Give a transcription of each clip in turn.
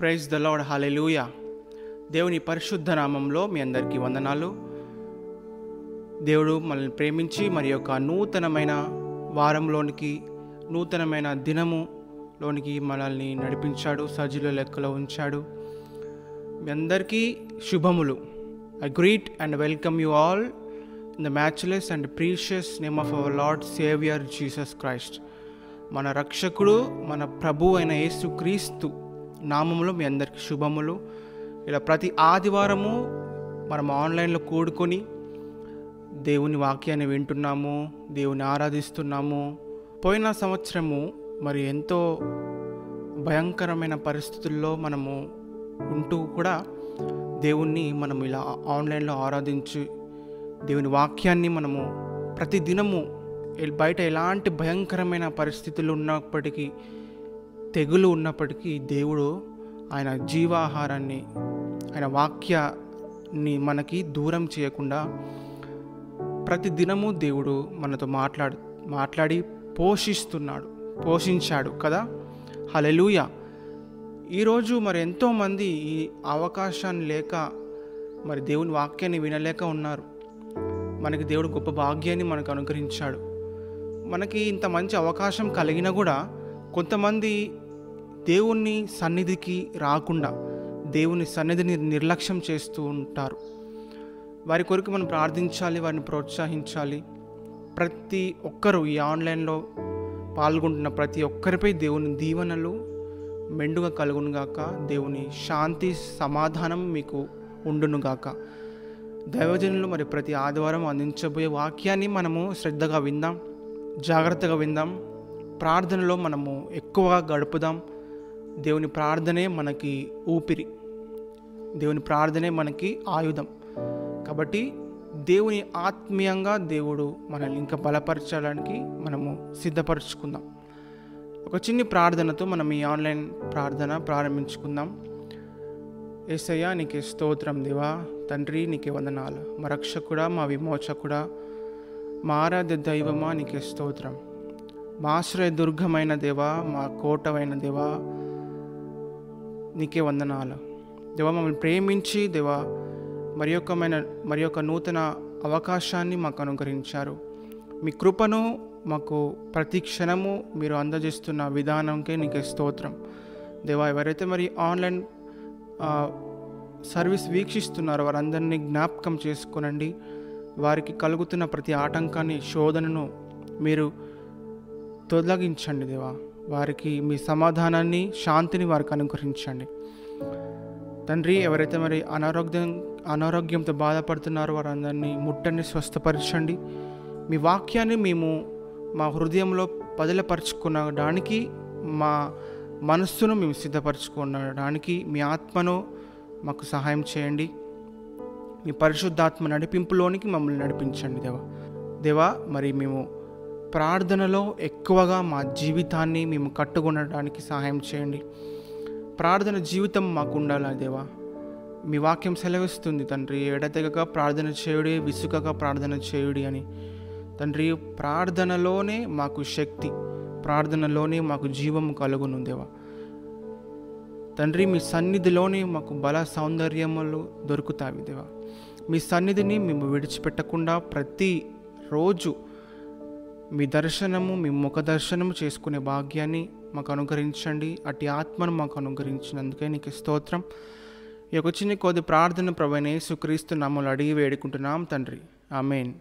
Praise the lord, హల్లెలూయా. దేవుని పరిశుద్ధ నామంలో మీ అందరికీ వందనాలు. దేవుడు మనల్ని ప్రేమించి మరి యొక్క నూతనమైన వారంలోనికి, నూతనమైన దినములోనికి మనల్ని నడిపించాడు, సజీల లెక్కలో ఉంచాడు. మీ అందరికీ శుభములు. I greet and welcome you all in the matchless and precious name of our Lord saviour Jesus Christ. మన రక్షకుడు, మన ప్రభు అయిన యేసు క్రీస్తు నామములో మీ అందరికీ శుభములు. ఇలా ప్రతి ఆదివారము మనం ఆన్లైన్లో కూడుకొని దేవుని వాక్యాన్ని వింటున్నాము, దేవుని ఆరాధిస్తున్నాము. పోయిన సంవత్సరము మరి ఎంతో భయంకరమైన పరిస్థితుల్లో మనము ఉంటూ కూడా దేవుణ్ణి మనం ఇలా ఆన్లైన్లో ఆరాధించి దేవుని వాక్యాన్ని మనము ప్రతిదినము బయట ఎలాంటి భయంకరమైన పరిస్థితులు ఉన్నప్పటికీ, తెగులు ఉన్నప్పటికీ దేవుడు ఆయన జీవాహారాన్ని, ఆయన వాక్యాన్ని మనకి దూరం చేయకుండా ప్రతిదినము దేవుడు మనతో మాట్లాడి పోషించాడు కదా. హల్లెలూయా. ఈరోజు మరి ఎంతోమంది ఈ అవకాశాన్ని లేక మరి దేవుని వాక్యాన్ని వినలేక ఉన్నారు. మనకి దేవుడు గొప్ప భాగ్యాన్ని మనకు అనుగ్రహించాడు. మనకి ఇంత మంచి అవకాశం కలిగినా కూడా కొంతమంది దేవుని సన్నిధికి రాకుండా దేవుని సన్నిధిని నిర్లక్ష్యం చేస్తూ ఉంటారు. వారి కొరకు మనం ప్రార్థించాలి, వారిని ప్రోత్సహించాలి. ప్రతి ఒక్కరూ ఈ ఆన్లైన్లో పాల్గొంటున్న ప్రతి ఒక్కరిపై దేవుని దీవెనలు మెండుగా కలుగునుగాక. దేవుని శాంతి సమాధానం మీకు ఉండునుగాక. దైవజనులు మరి ప్రతి ఆదివారం అందించబోయే వాక్యాన్ని మనము శ్రద్ధగా విందాం, జాగ్రత్తగా విందాం. ప్రార్థనలో మనము ఎక్కువగా గడుపుదాం. దేవుని ప్రార్థనే మనకి ఊపిరి, దేవుని ప్రార్థనే మనకి ఆయుధం. కాబట్టి దేవుని ఆత్మీయంగా దేవుడు మనల్ని ఇంకా బలపరచడానికి మనము సిద్ధపరచుకుందాం. ఒక చిన్ని ప్రార్థనతో మనం ఈ ఆన్లైన్ ప్రార్థన ప్రారంభించుకుందాం. యేసయ్యా, నీకే స్తోత్రం దేవా. తండ్రి, నీకే వందనాలు. మా రక్షకుడా, మా విమోచకుడా, మా ఆరాధ్య దైవమా, నీకే స్తోత్రం. మా ఆశ్రయ దుర్గమైన దేవా, మా కోటమైన దేవా, నీకే వందనాలు దేవా. మమ్మల్ని ప్రేమించి దేవా మరి యొక్క నూతన అవకాశాన్ని మాకు అనుగ్రహించారు. మీ కృపను మాకు ప్రతి క్షణము మీరు అందజేస్తున్న విధానంకే నీకే స్తోత్రం దేవా. ఎవరైతే మరి ఆన్లైన్ సర్వీస్ వీక్షిస్తున్నారో వారందరినీ జ్ఞాపకం చేసుకునండి. వారికి కలుగుతున్న ప్రతి ఆటంకాన్ని, శోధనను మీరు తొలగించండి దేవా. వారికి మీ సమాధానాన్ని, శాంతిని వారికి అనుగ్రహించండి తండ్రి. ఎవరైతే మరి అనారోగ్యంతో బాధపడుతున్నారో వారందరినీ ముట్టండి, స్వస్థపరచండి. మీ వాక్యాన్ని మేము మా హృదయంలో పదిలపరుచుకునడానికి, మా మనస్సును మేము సిద్ధపరచుకోవడానికి మీ ఆత్మను మాకు సహాయం చేయండి. మీ పరిశుద్ధాత్మ నడిపింపులోనికి మమ్మల్ని నడిపించండి దేవా. మరి మేము ప్రార్థనలో ఎక్కువగా మా జీవితాన్ని మేము కట్టుకొనడానికి సహాయం చేయండి. ప్రార్థన జీవితం మాకు ఉండాలి దేవా. మీ వాక్యం సెలవిస్తుంది తండ్రి, ఎడతెగక ప్రార్థన చేయుడి, విసుకగా ప్రార్థన చేయుడి అని. తండ్రి, ప్రార్థనలోనే మాకు శక్తి, ప్రార్థనలోనే మాకు జీవం కలుగును దేవా. తండ్రి, మీ సన్నిధిలోనే మాకు బల సౌందర్యములు దొరుకుతాయి దేవా. మీ సన్నిధిని మేము విడిచిపెట్టకుండా ప్రతి రోజు మీ దర్శనము, మీ ముఖ దర్శనము చేసుకునే భాగ్యాన్ని మాకు అనుగ్రహించండి. అట్టి ఆత్మను మాకు అనుగ్రహించినందుకే నీకు స్తోత్రం. ఈ యొక్క చిన్న కొద్ది ప్రార్థన ప్రభువైన యేసుక్రీస్తు నామములో అడిగి వేడుకుంటున్నాం తండ్రి, ఆమేన్.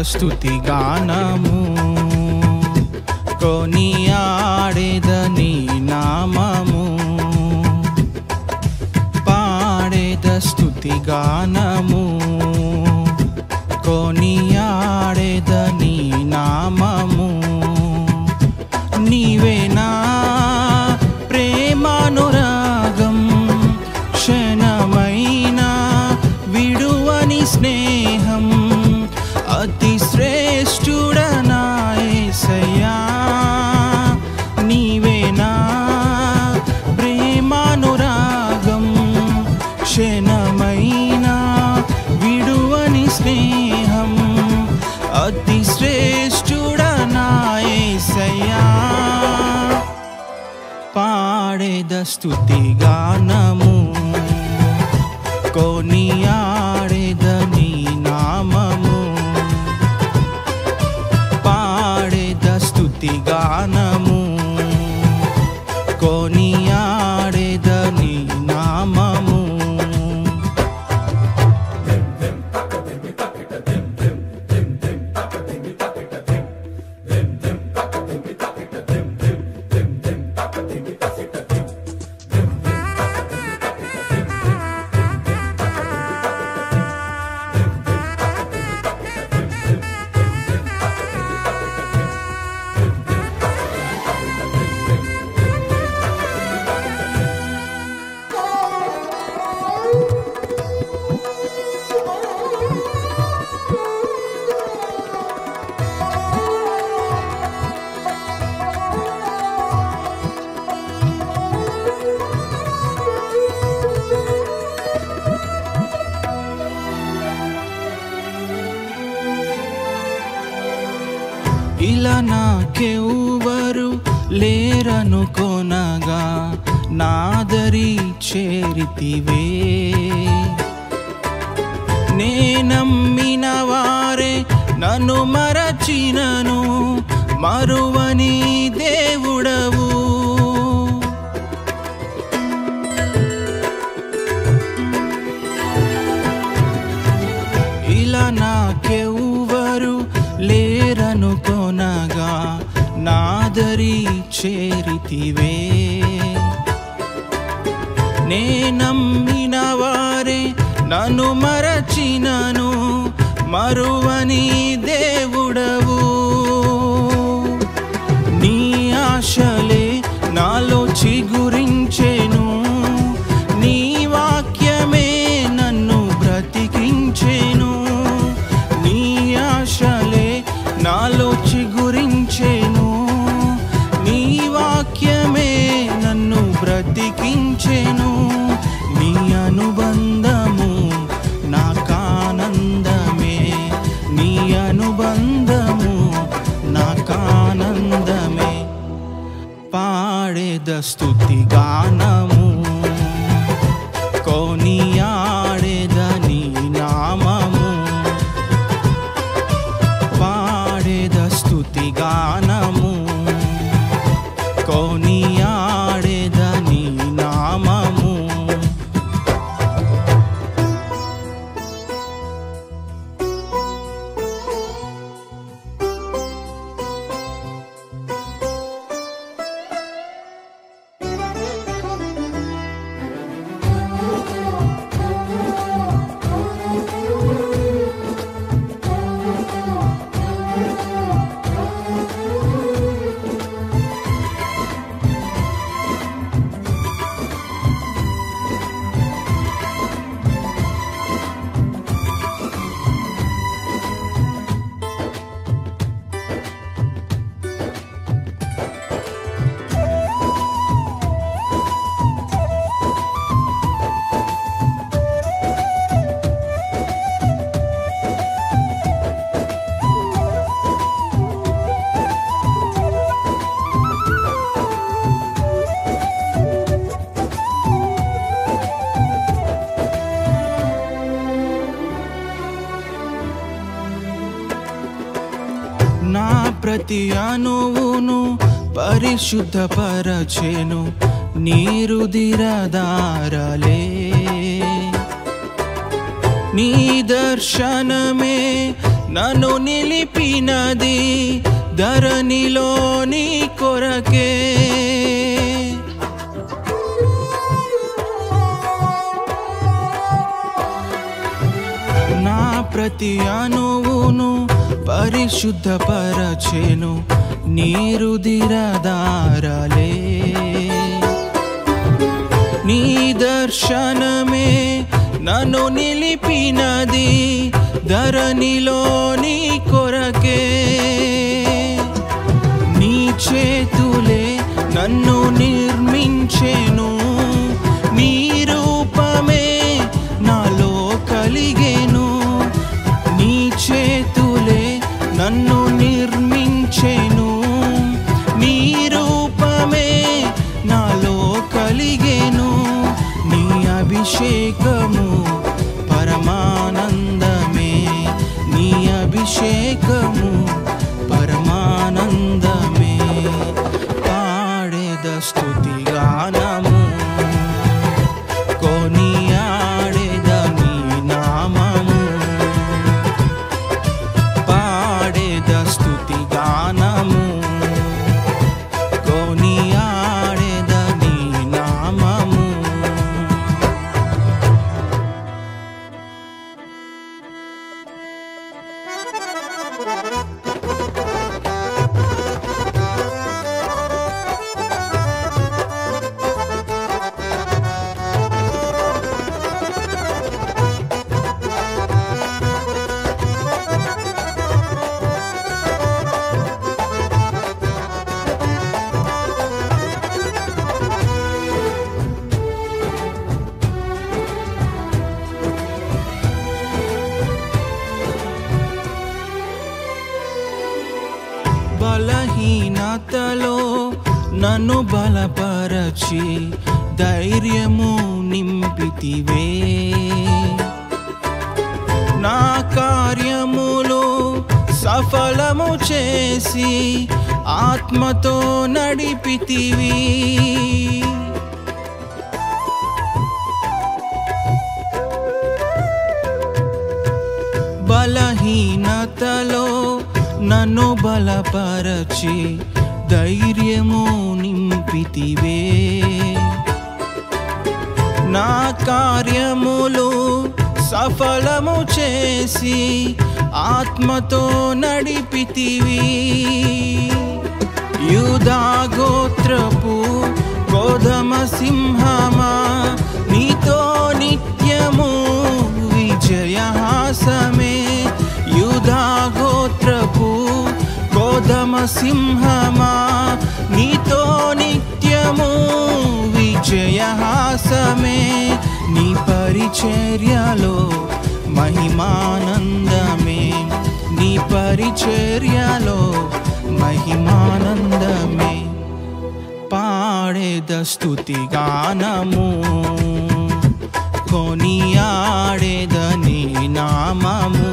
స్తుతి గానము కొనియాడేద నీ నామము పాడేద స్తుతి గానము కొనియాడేద నీ నామము నీవేనా ప్రేమానురాగం క్షణమైనా విడువని స్నేహం అతి శ్రేష్ఠుడనా యేసయ్యా నీవేనా ప్రేమానురాగం క్షణమైనా విడువని స్నేహం అతి శ్రేష్ఠుడనా యేసయ్యా పాడేద స్తుతి గానము కొనియాడేద నీ నామము పాడేద స్తుతి గానము కొనియాడేద నీ నామము ఇలా నాకెవ్వరు లేరనుకొనగా నాదరి చేరితివే నేనమ్మిన వారే నన్ను మరచినను మరువని దేవుడవు ఇలా నాకెవ్వరు లేరనుకొనగా నాదరి చేరితివే నేనమ్మిన వారే నన్ను మరచినను మరువని దేవుడవు నీ ఆశలే నాలో చిగురించెను నీ వాక్యమే నన్ను బ్రతికించెను నీ ఆశలే నాలో చిగురించెను నీ వాక్యమే నన్ను బ్రతికించెను నీ అనుబంధము నాకానందమే నీ అనుబంధము నాకానందమే పాడేద స్తుతి గానము కొనియాడేద నీ నామము పాడేద స్తుతి గానము కొనియాడేద నీ నామము నా ప్రతి అణువును పరిశుద్ధపరచెను నీరుదిరదారలే నీ దర్శనమే నన్ను నిలిపినది ధరణిలో నీ కొరకే. నా ప్రతి అణువును పరిశుద్ధపరచెను నీ రుధిరధారలే. నీ దర్శనమే నన్ను నిలిపినది ధరణిలో నీ కొరకే. నీ చేతులే నన్ను నిర్మించెను, నీ రూపమే నాలో కలిగెను. నీ చేతులే నన్ను నిర్మించెను, నీ రూపమే నాలో కలిగెను. నీ అభిషేకము పరమానందమే, నీ అభిషేకము పరమానందమే. పాడేద స్తుతి గానము, కొనియాడేద నీ నామము. పాడేద స్తుతి గానము, కొనియాడేద నీ నామము. బలహీనతలో నన్ను బలపరచి ధైర్యము నింపితివే. నా కార్యములు సఫలము చేసి ఆత్మతో నడిపితివి. బలహీనతలో నన్ను బలపరచి ధైర్యము నింపితివే. నా కార్యములు సఫలము చేసి ఆత్మతో నడిపితివి. యూదా గోత్రపు గోధమ సింహమా, నీతో నిత్యము విజయహాసమే. యూదా గోత్రపు గోధమ సింహమా, నీతో నిత్యము విజయహాసమే. నీ పరిచర్యలో మహిమానందమే, నీ పరిచర్యలో మహిమానందమే. పాడేద స్తుతి గానము, కొనియాడేద నీ నామము.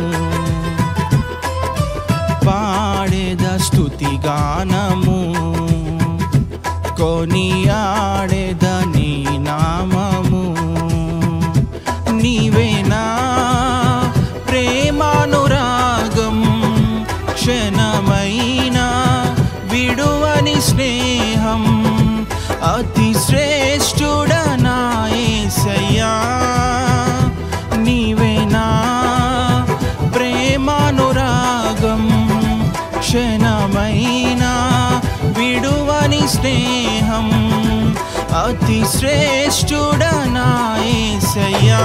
పాడేద స్తుతి గానము, కొనియాడేద నీ నామము. నీవేనా ప్రేమానురాగం, క్షణమైనా విడువని స్నేహం. అతి శ్రేష్ఠుడనా యేసయ్యా, నీవేనా ప్రేమానురాగం, క్షణమైనా విడువని స్నేహం. అతి శ్రేష్ఠుడనా యేసయ్యా.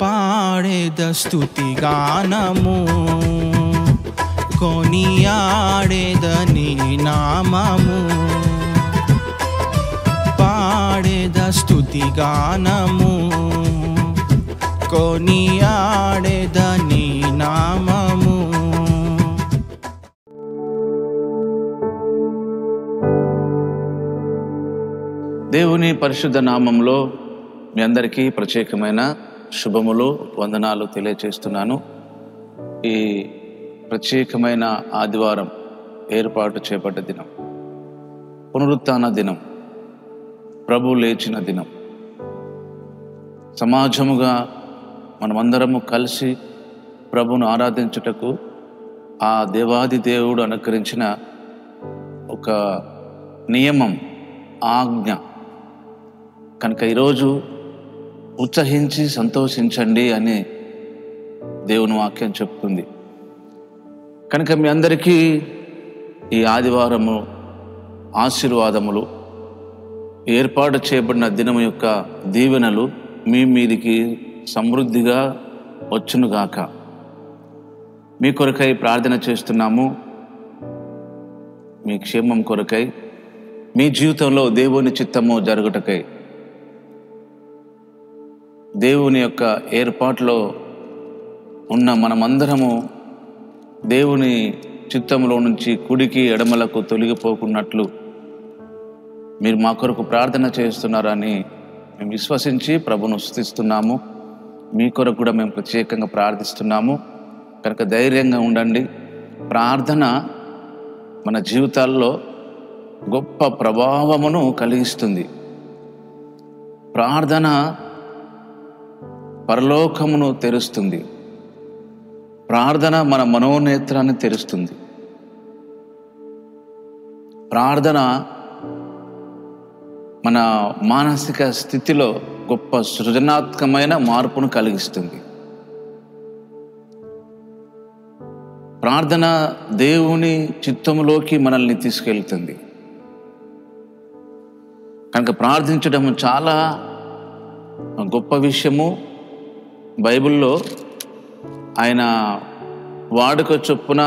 పాడేద స్తుతి గానము, కొనియాడేద నీ నామము. పాడేద స్తుతి గానము, కొనియాడేద నీ నామము. దేవుని పరిశుద్ధ నామంలో మీ అందరికీ ప్రత్యేకమైన శుభములు, వందనాలు తెలియజేస్తున్నాను. ఈ ప్రత్యేకమైన ఆదివారం ఏర్పాటు చేపట్ట దినం, పునరుత్థాన దినం, ప్రభు లేచిన దినం. సమాజముగా మనమందరము కలిసి ప్రభును ఆరాధించుటకు ఆ దేవాది దేవుడు అనుకరించిన ఒక నియమం, ఆజ్ఞ. కనుక ఈరోజు ఉత్సహించి సంతోషించండి అని దేవుని వాక్యం చెప్తుంది. కనుక మీ అందరికీ ఈ ఆదివారము ఆశీర్వాదములు, ఏర్పాటు చేయబడిన దినము యొక్క దీవెనలు మీ మీదికి సమృద్ధిగా వచ్చునుగాక. మీ కొరకై ప్రార్థన చేస్తున్నాము. మీ క్షేమం కొరకై, మీ జీవితంలో దేవుని చిత్తము జరుగుటకై, దేవుని యొక్క ఏర్పాటులో ఉన్న మనమందరము దేవుని చిత్తంలో నుంచి కుడికి ఎడమలకు తొలగిపోకున్నట్లు మీరు మా కొరకు ప్రార్థన చేస్తున్నారని మేము విశ్వసించి ప్రభును స్తుతిస్తున్నాము. మీ కొరకు కూడా మేము ప్రత్యేకంగా ప్రార్థిస్తున్నాము. కనుక ధైర్యంగా ఉండండి. ప్రార్థన మన జీవితాల్లో గొప్ప ప్రభావమును కలిగిస్తుంది. ప్రార్థన పరలోకమును తెరుస్తుంది. ప్రార్థన మన మనోనేత్రాన్ని తెరుస్తుంది. ప్రార్థన మన మానసిక స్థితిలో గొప్ప సృజనాత్మకమైన మార్పును కలిగిస్తుంది. ప్రార్థన దేవుని చిత్తములోకి మనల్ని తీసుకెళ్తుంది. కనుక ప్రార్థించడం చాలా గొప్ప విషయము. బైబిల్లో ఆయన వాడుక చొప్పున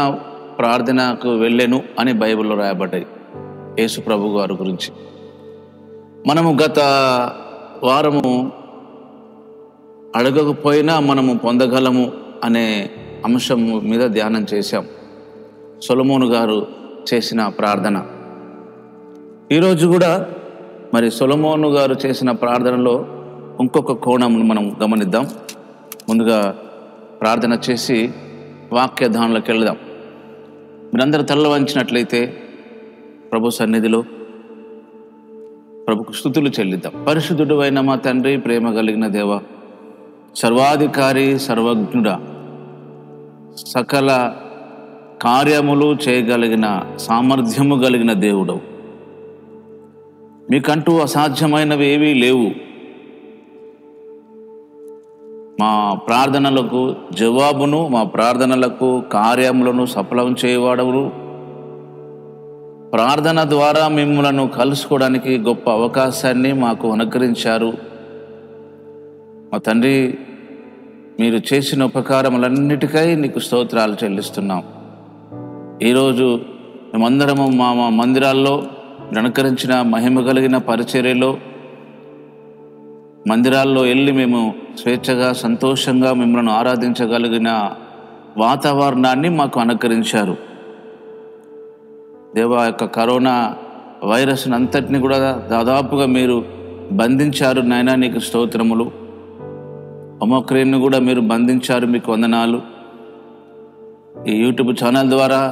ప్రార్థనకు వెళ్ళెను అని బైబిల్లో రాయబడ్డాయి యేసు ప్రభు గారి గురించి. మనము గత వారము అడగకపోయినా మనము పొందగలము అనే అంశం మీద ధ్యానం చేశాం. సొలొమోను గారు చేసిన ప్రార్థన. ఈరోజు కూడా మరి సొలొమోను గారు చేసిన ప్రార్థనలో ఇంకొక కోణంను మనం గమనిద్దాం. ముందుగా ప్రార్థన చేసి వాక్య ధానంలోకి వెళదాం. మీరందరూ తల్ల వంచినట్లయితే ప్రభు సన్నిధిలో ప్రభుకు స్తుతులు చెల్లిద్దాం. పరిశుద్ధుడు అయిన మా తండ్రి, ప్రేమ కలిగిన దేవ, సర్వాధికారి, సర్వజ్ఞుడా, సకల కార్యములు చేయగలిగిన సామర్థ్యము కలిగిన దేవుడు, మీకంటూ అసాధ్యమైనవి ఏవీ లేవు. మా ప్రార్థనలకు జవాబును, మా ప్రార్థనలకు కార్యములను సఫలం చేయవాడవును. ప్రార్థన ద్వారా మిమ్మలను కలుసుకోవడానికి గొప్ప అవకాశాన్ని మాకు అనుగ్రహించారు. మా తండ్రి, మీరు చేసిన ఉపకారములన్నిటికై నీకు స్తోత్రాలు చెల్లిస్తున్నాం. ఈరోజు మేమందరము మా మందిరాల్లో అనుకరించిన మహిమ కలిగిన పరిచర్యలో మందిరాల్లో వెళ్ళి మేము స్వేచ్ఛగా, సంతోషంగా మిమ్మల్ని ఆరాధించగలిగిన వాతావరణాన్ని మాకు అనుకరించారు. దేవా, యొక్క కరోనా వైరస్ని అంతటిని కూడా దాదాపుగా మీరు బంధించారు నాయనా, నీకు స్తోత్రములు. ఒమిక్రాన్ను కూడా మీరు బంధించారు, మీకు వందనాలు. ఈ యూట్యూబ్ ఛానల్ ద్వారా,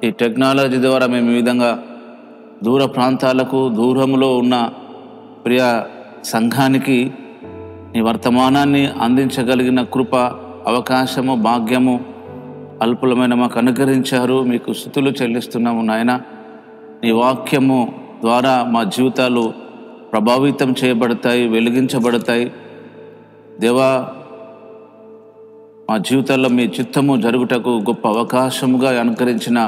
ఈ టెక్నాలజీ ద్వారా మేము ఈ విధంగా దూర ప్రాంతాలకు, దూరంలో ఉన్న ప్రియ సంఘానికి నీ వర్తమానాన్ని అందించగలిగిన కృప, అవకాశము, భాగ్యము అల్పులమైన మాకు అనుగ్రహించారు. మీకు స్తుతులు చెల్లిస్తున్నాము నాయన. నీ వాక్యము ద్వారా మా జీవితాలు ప్రభావితం చేయబడతాయి, వెలిగించబడతాయి. దేవా, మా జీవితాల్లో మీ చిత్తము జరుగుటకు గొప్ప అవకాశముగా అనుకరించిన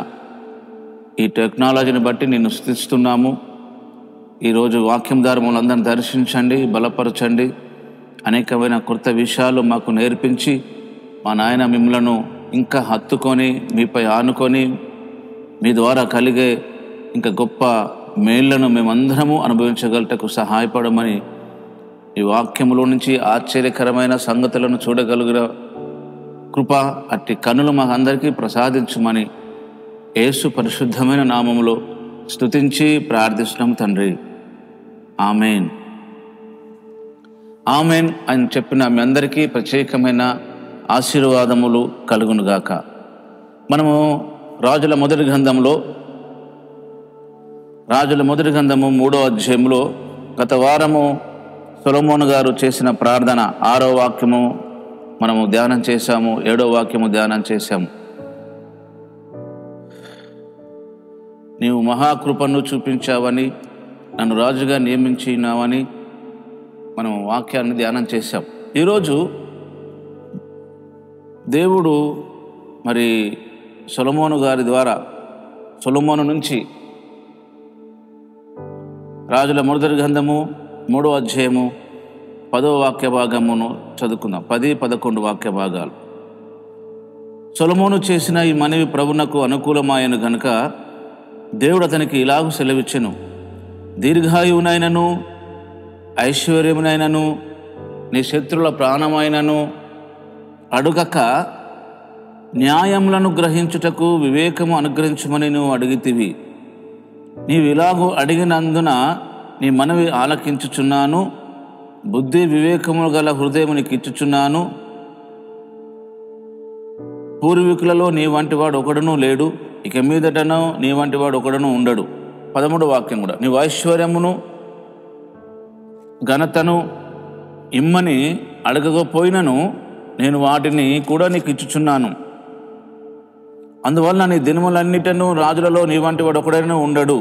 ఈ టెక్నాలజీని బట్టి నిన్ను స్తుతిస్తున్నాము. ఈరోజు వాక్యం ద్వారా మమ్మల్ని అందరిని దర్శించండి, బలపరచండి. అనేకమైన కొత్త విషయాలు మాకు నేర్పించి మా నాయన మిమ్మలను ఇంకా హత్తుకొని, మీపై ఆనుకొని, మీ ద్వారా కలిగే ఇంకా గొప్ప మేళ్లను మేమందరము అనుభవించగలటకు సహాయపడమని, ఈ వాక్యములో నుంచి ఆశ్చర్యకరమైన సంగతులను చూడగలిగిన కృప, అట్టి కన్నులు మాకు అందరికీ ప్రసాదించమని యేసు పరిశుద్ధమైన నామములో స్తుతించి ప్రార్థిస్తున్నాం తండ్రి. ఆమెన్. ఆమెన్ అని చెప్పిన మీ అందరికీ ప్రత్యేకమైన ఆశీర్వాదములు కలుగునుగాక. మనము రాజుల మొదటి గ్రంథము 3వ అధ్యాయంలో గత వారము సొలొమోను గారు చేసిన ప్రార్థన 6వ వాక్యము మనము ధ్యానం చేశాము. 7వ వాక్యము ధ్యానం చేశాము. నీవు మహాకృపను చూపించావని, నన్ను రాజుగా నియమించినావని మనం వాక్యాన్ని ధ్యానం చేశాం. ఈరోజు దేవుడు మరి సొలొమోను గారి ద్వారా, సొలొమోను నుంచి రాజుల మొదటి గ్రంథము 3వ అధ్యాయము 10వ వాక్య భాగమును చదువుకుందాం. 10-11 వాక్య భాగాలు. సొలొమోను చేసిన ఈ మనవి ప్రభునకు అనుకూలమాయను గనుక దేవుడు అతనికి ఇలాగూ సెలవిచ్చెను, దీర్ఘాయువునైనను ఐశ్వర్యమునైనను నీ శత్రుల ప్రాణమైనను అడుగక న్యాయములను గ్రహించుటకు వివేకము అనుగ్రహించమని నువ్వు అడిగితివి. నీవు ఇలాగూ అడిగినందున నీ మనవి ఆలకించుచున్నాను. బుద్ధి వివేకములు గల హృదయము నీకు ఇచ్చుచున్నాను. పూర్వీకులలో నీ వంటి వాడు ఒకడునూ లేడు, ఇక మీదటను నీ వంటి వాడు ఒకడునూ ఉండడు. 13వ వాక్యం కూడా, నీవు ఐశ్వర్యమును ఘనతను ఇమ్మని అడగకపోయినను నేను వాటిని కూడా నీకు ఇచ్చుచున్నాను. అందువల్ల నీ దినములన్నిటను రాజులలో నీ వంటి వాడు ఒకడైనా ఉండడు.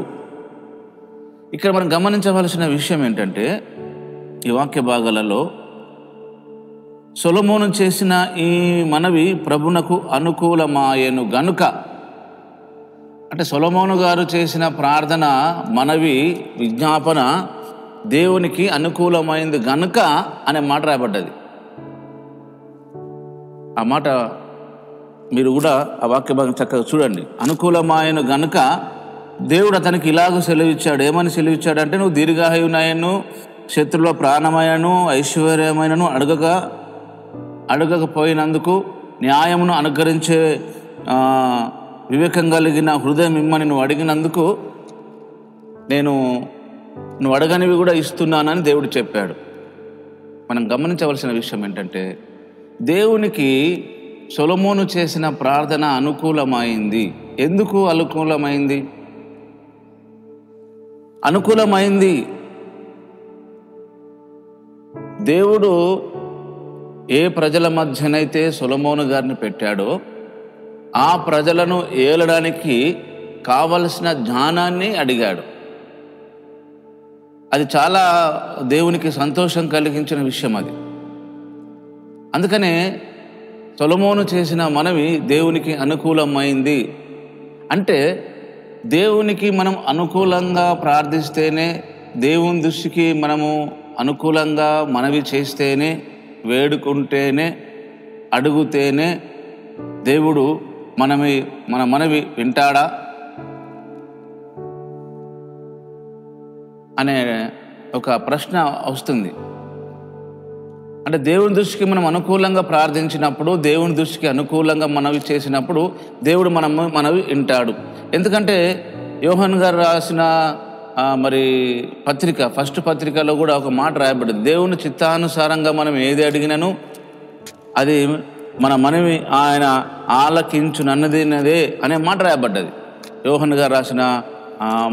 ఇక్కడ మనం గమనించవలసిన విషయం ఏంటంటే, ఈ వాక్య భాగాలలో సొలొమోను చేసిన ఈ మనవి ప్రభునకు అనుకూలమాయెను గనుక, అంటే సొలొమోను గారు చేసిన ప్రార్థన, మనవి, విజ్ఞాపన దేవునికి అనుకూలమైంది గనుక అనే మాట రాయబడ్డది. ఆ మాట మీరు కూడా ఆ వాక్య భాగం చక్కగా చూడండి. అనుకూలమాయను గనుక దేవుడు అతనికి ఇలాగ సెలవిచ్చాడు. ఏమని సెలవిచ్చాడు అంటే, నువ్వు దీర్ఘాయువునైనను శత్రుల ప్రాణమైనను ఐశ్వర్యమైనను అడగకపోయినందుకు న్యాయమును అనుగ్రహించే వివేకం కలిగిన హృదయం ఇమ్మని నువ్వు అడిగినందుకు నువ్వు అడగనివి కూడా ఇస్తున్నానని దేవుడు చెప్పాడు. మనం గమనించవలసిన విషయం ఏంటంటే, దేవునికి సొలొమోను చేసిన ప్రార్థన అనుకూలమైంది. ఎందుకు అనుకూలమైంది? అనుకూలమైంది దేవుడు ఏ ప్రజల మధ్యనైతే సొలొమోను గారిని పెట్టాడో ఆ ప్రజలను ఏలడానికి కావలసిన జ్ఞానాన్ని అడిగాడు. అది చాలా దేవునికి సంతోషం కలిగించిన విషయం అది. అందుకనే సొలొమోను చేసిన మనవి దేవునికి అనుకూలమైంది. అంటే దేవునికి మనం అనుకూలంగా ప్రార్థిస్తేనే, దేవుని దృష్టికి మనము అనుకూలంగా మనవి చేస్తేనే, వేడుకుంటేనే, అడుగుతేనే దేవుడు మన మనవి వింటాడా అనే ఒక ప్రశ్న వస్తుంది. అంటే దేవుని దృష్టికి మనం అనుకూలంగా ప్రార్థించినప్పుడు, దేవుని దృష్టికి అనుకూలంగా మనవి చేసినప్పుడు దేవుడు మనవి వింటాడు. ఎందుకంటే యోహాను గారు రాసిన మరి ఫస్ట్ పత్రికలో కూడా ఒక మాట రాయబడింది, దేవుని చిత్తానుసారంగా మనం ఏది అడిగినను అది మన మనవి ఆయన ఆలకించునన్నదినదే అనే మాట రాయబడ్డది. యోహాను గారు రాసిన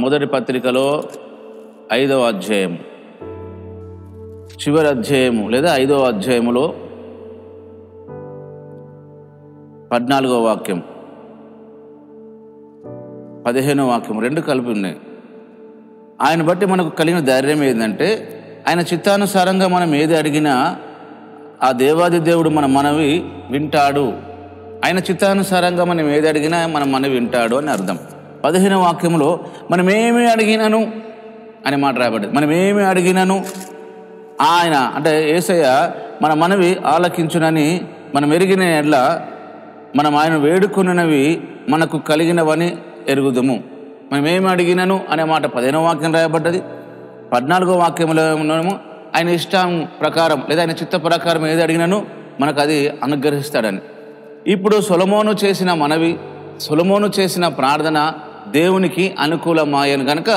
మొదటి పత్రికలో 5వ అధ్యాయం చివరి అధ్యాయము లేదా 5వ అధ్యాయములో 14వ వాక్యం 15వ వాక్యం 2 కలిపి ఉన్నాయి. ఆయన బట్టి మనకు కలిగిన ధైర్యం ఏంటంటే, ఆయన చిత్తానుసారంగా మనం ఏది అడిగినా ఆ దేవాది దేవుడు మన మనవి వింటాడు. ఆయన చిత్తానుసారంగా మనం ఏది అడిగినా మన మనవి వింటాడు అని అర్థం. 15వ వాక్యంలో మనమేమి అడిగినను అనే మాట రాయబడ్డది. మనమేమి అడిగినను ఆయన అంటే యేసయ్య మన మనవి ఆలకించునని మనం ఎరిగిన ఎడ్ల మనం ఆయన వేడుకున్నవి మనకు కలిగినవని ఎరుగుదము. మనం ఏమి అడిగినను అనే మాట 15వ వాక్యం రాయబడ్డది. 14వ వాక్యంలో ఆయన ఇష్టం ప్రకారం లేదా ఆయన చిత్త ప్రకారం ఏది అడిగినను మనకు అది అనుగ్రహిస్తాడని. ఇప్పుడు సొలొమోను చేసిన మనవి, సొలొమోను చేసిన ప్రార్థన దేవునికి అనుకూలమాయను కనుక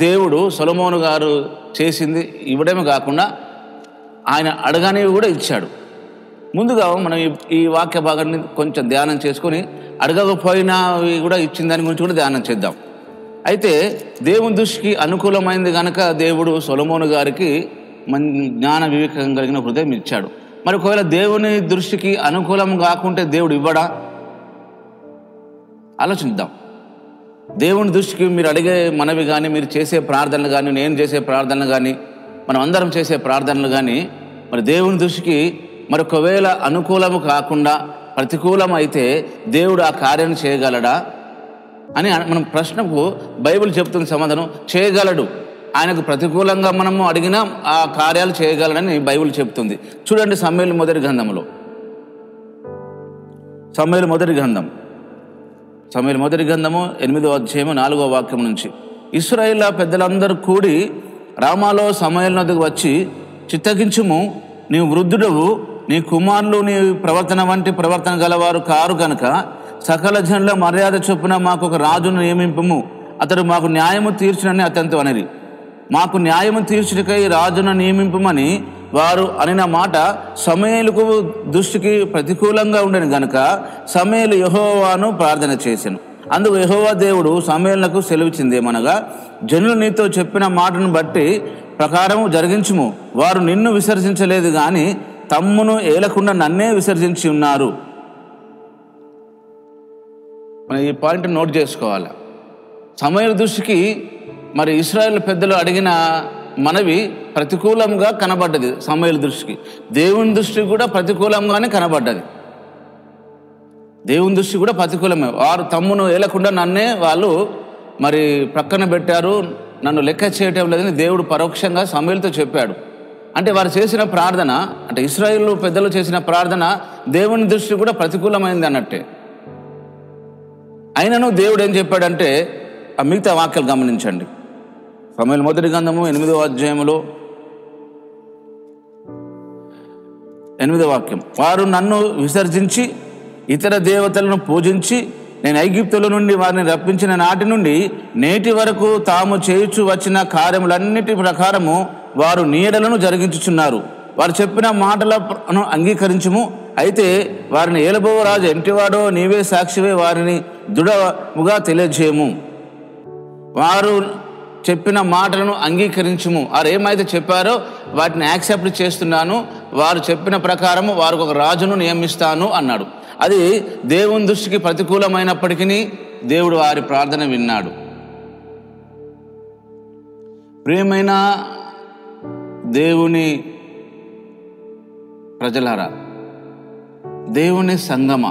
దేవుడు సొలొమోను గారు చేసింది ఇవ్వడమే కాకుండా ఆయన అడగనివి కూడా ఇచ్చాడు. ముందుగా మనం ఈ వాక్య భాగాన్ని కొంచెం ధ్యానం చేసుకొని అడగకపోయినవి కూడా ఇచ్చిన దాని గురించి కూడా ధ్యానం చేద్దాం. అయితే దేవుని దృష్టికి అనుకూలమైంది కనుక దేవుడు సొలొమోను గారికి జ్ఞాన వివేకం కలిగిన హృదయం ఇచ్చాడు. మరి ఒకవేళ దేవుని దృష్టికి అనుకూలం కాకుంటే దేవుడు ఇవ్వడా? ఆలోచిద్దాం. దేవుని దృష్టికి మీరు అడిగే మనవి కానీ, మీరు చేసే ప్రార్థనలు కానీ, నేను చేసే ప్రార్థనలు కానీ, మనం అందరం చేసే ప్రార్థనలు కానీ మరి దేవుని దృష్టికి మరొకవేళ అనుకూలము కాకుండా ప్రతికూలం అయితే దేవుడు ఆ కార్యాన్ని చేయగలడా అని మనం ప్రశ్నకు బైబిల్ చెప్తున్న సమాధానం చేయగలడు. ఆయనకు ప్రతికూలంగా మనము అడిగినా ఆ కార్యాలు చేయగలడని బైబిల్ చెప్తుంది. చూడండి సమూయేలు మొదటి గ్రంథంలో, సమూయేలు మొదటి గ్రంథము 8వ అధ్యాయము 4వ వాక్యం నుంచి, ఇశ్రాయేలు పెద్దలందరూ కూడి రామాలో సమూయేలు వద్దకు వచ్చి, చిత్తగించుము, నీవు వృద్ధుడవు, నీ కుమారులు నీ ప్రవర్తన వంటి ప్రవర్తన గలవారు కారు కనుక సకల జనుల మర్యాద చొప్పున మాకు ఒక రాజును నియమింపము, అతడు మాకు న్యాయము తీర్చునని అతనితో అనిరి. మాకు న్యాయము తీర్చుటకై రాజును నియమింపమని వారు అనిన మాట సమూయేలుకు దృష్టికి ప్రతికూలంగా ఉండేది గనుక సమూయేలు యెహోవాను ప్రార్థన చేసెను. అందుకు యెహోవా దేవుడు సమూయేలునకు సెలవిచ్చిందేమనగా, జనులు నీతో చెప్పిన మాటను బట్టి ప్రకారము జరిగించుము. వారు నిన్ను విసర్జించలేదు గాని తమ్మును ఏలకుండా నన్నే విసర్జించి ఉన్నారు. మనం ఈ పాయింట్ నోట్ చేసుకోవాలి. సమూయేలు దృష్టికి మరి ఇశ్రాయేలు పెద్దలు అడిగిన మనవి ప్రతికూలంగా కనబడ్డది. సమూయేలు దృష్టికి, దేవుని దృష్టికి కూడా ప్రతికూలంగానే కనబడ్డది. దేవుని దృష్టి కూడా ప్రతికూలమే. వారు తమ్మును ఏలకుండా నన్నే వాళ్ళు మరి ప్రక్కన పెట్టారు, నన్ను లెక్క చేయటం లేదని దేవుడు పరోక్షంగా సమూయేలుతో చెప్పాడు. అంటే వారు చేసిన ప్రార్థన, అంటే ఇశ్రాయేలు పెద్దలు చేసిన ప్రార్థన దేవుని దృష్టి కూడా ప్రతికూలమైంది అన్నట్టే. అయినను దేవుడు ఏం చెప్పాడంటే ఆ మిగతా వాక్యాలు గమనించండి. సమూయేలు మొదటి గ్రంథము 8వ అధ్యాయములో 8వ వాక్యం, వారు నన్ను విసర్జించి ఇతర దేవతలను పూజించి నేను ఐగుప్తుల నుండి వారిని రప్పించిన నాటి నుండి నేటి వరకు తాము చేయుచు వచ్చిన కార్యములన్నిటి ప్రకారము వారు నీడలను జరిగించుచున్నారు. వారు చెప్పిన మాటలను అంగీకరించుము. అయితే వారిని ఏలబోవ రాజు ఎంటివాడో నీవే సాక్షివే, వారిని దృఢముగా తెలియజేయము. వారు చెప్పిన మాటలను అంగీకరించుము. వారు ఏమైతే చెప్పారో వాటిని యాక్సెప్ట్ చేస్తున్నాను, వారు చెప్పిన ప్రకారము వారికి ఒక రాజును నియమిస్తాను అన్నాడు. అది దేవుని దృష్టికి ప్రతికూలమైనప్పటికీ దేవుడు వారి ప్రార్థన విన్నాడు. ప్రియమైన దేవుని ప్రజలారా, దేవుని సంగమ,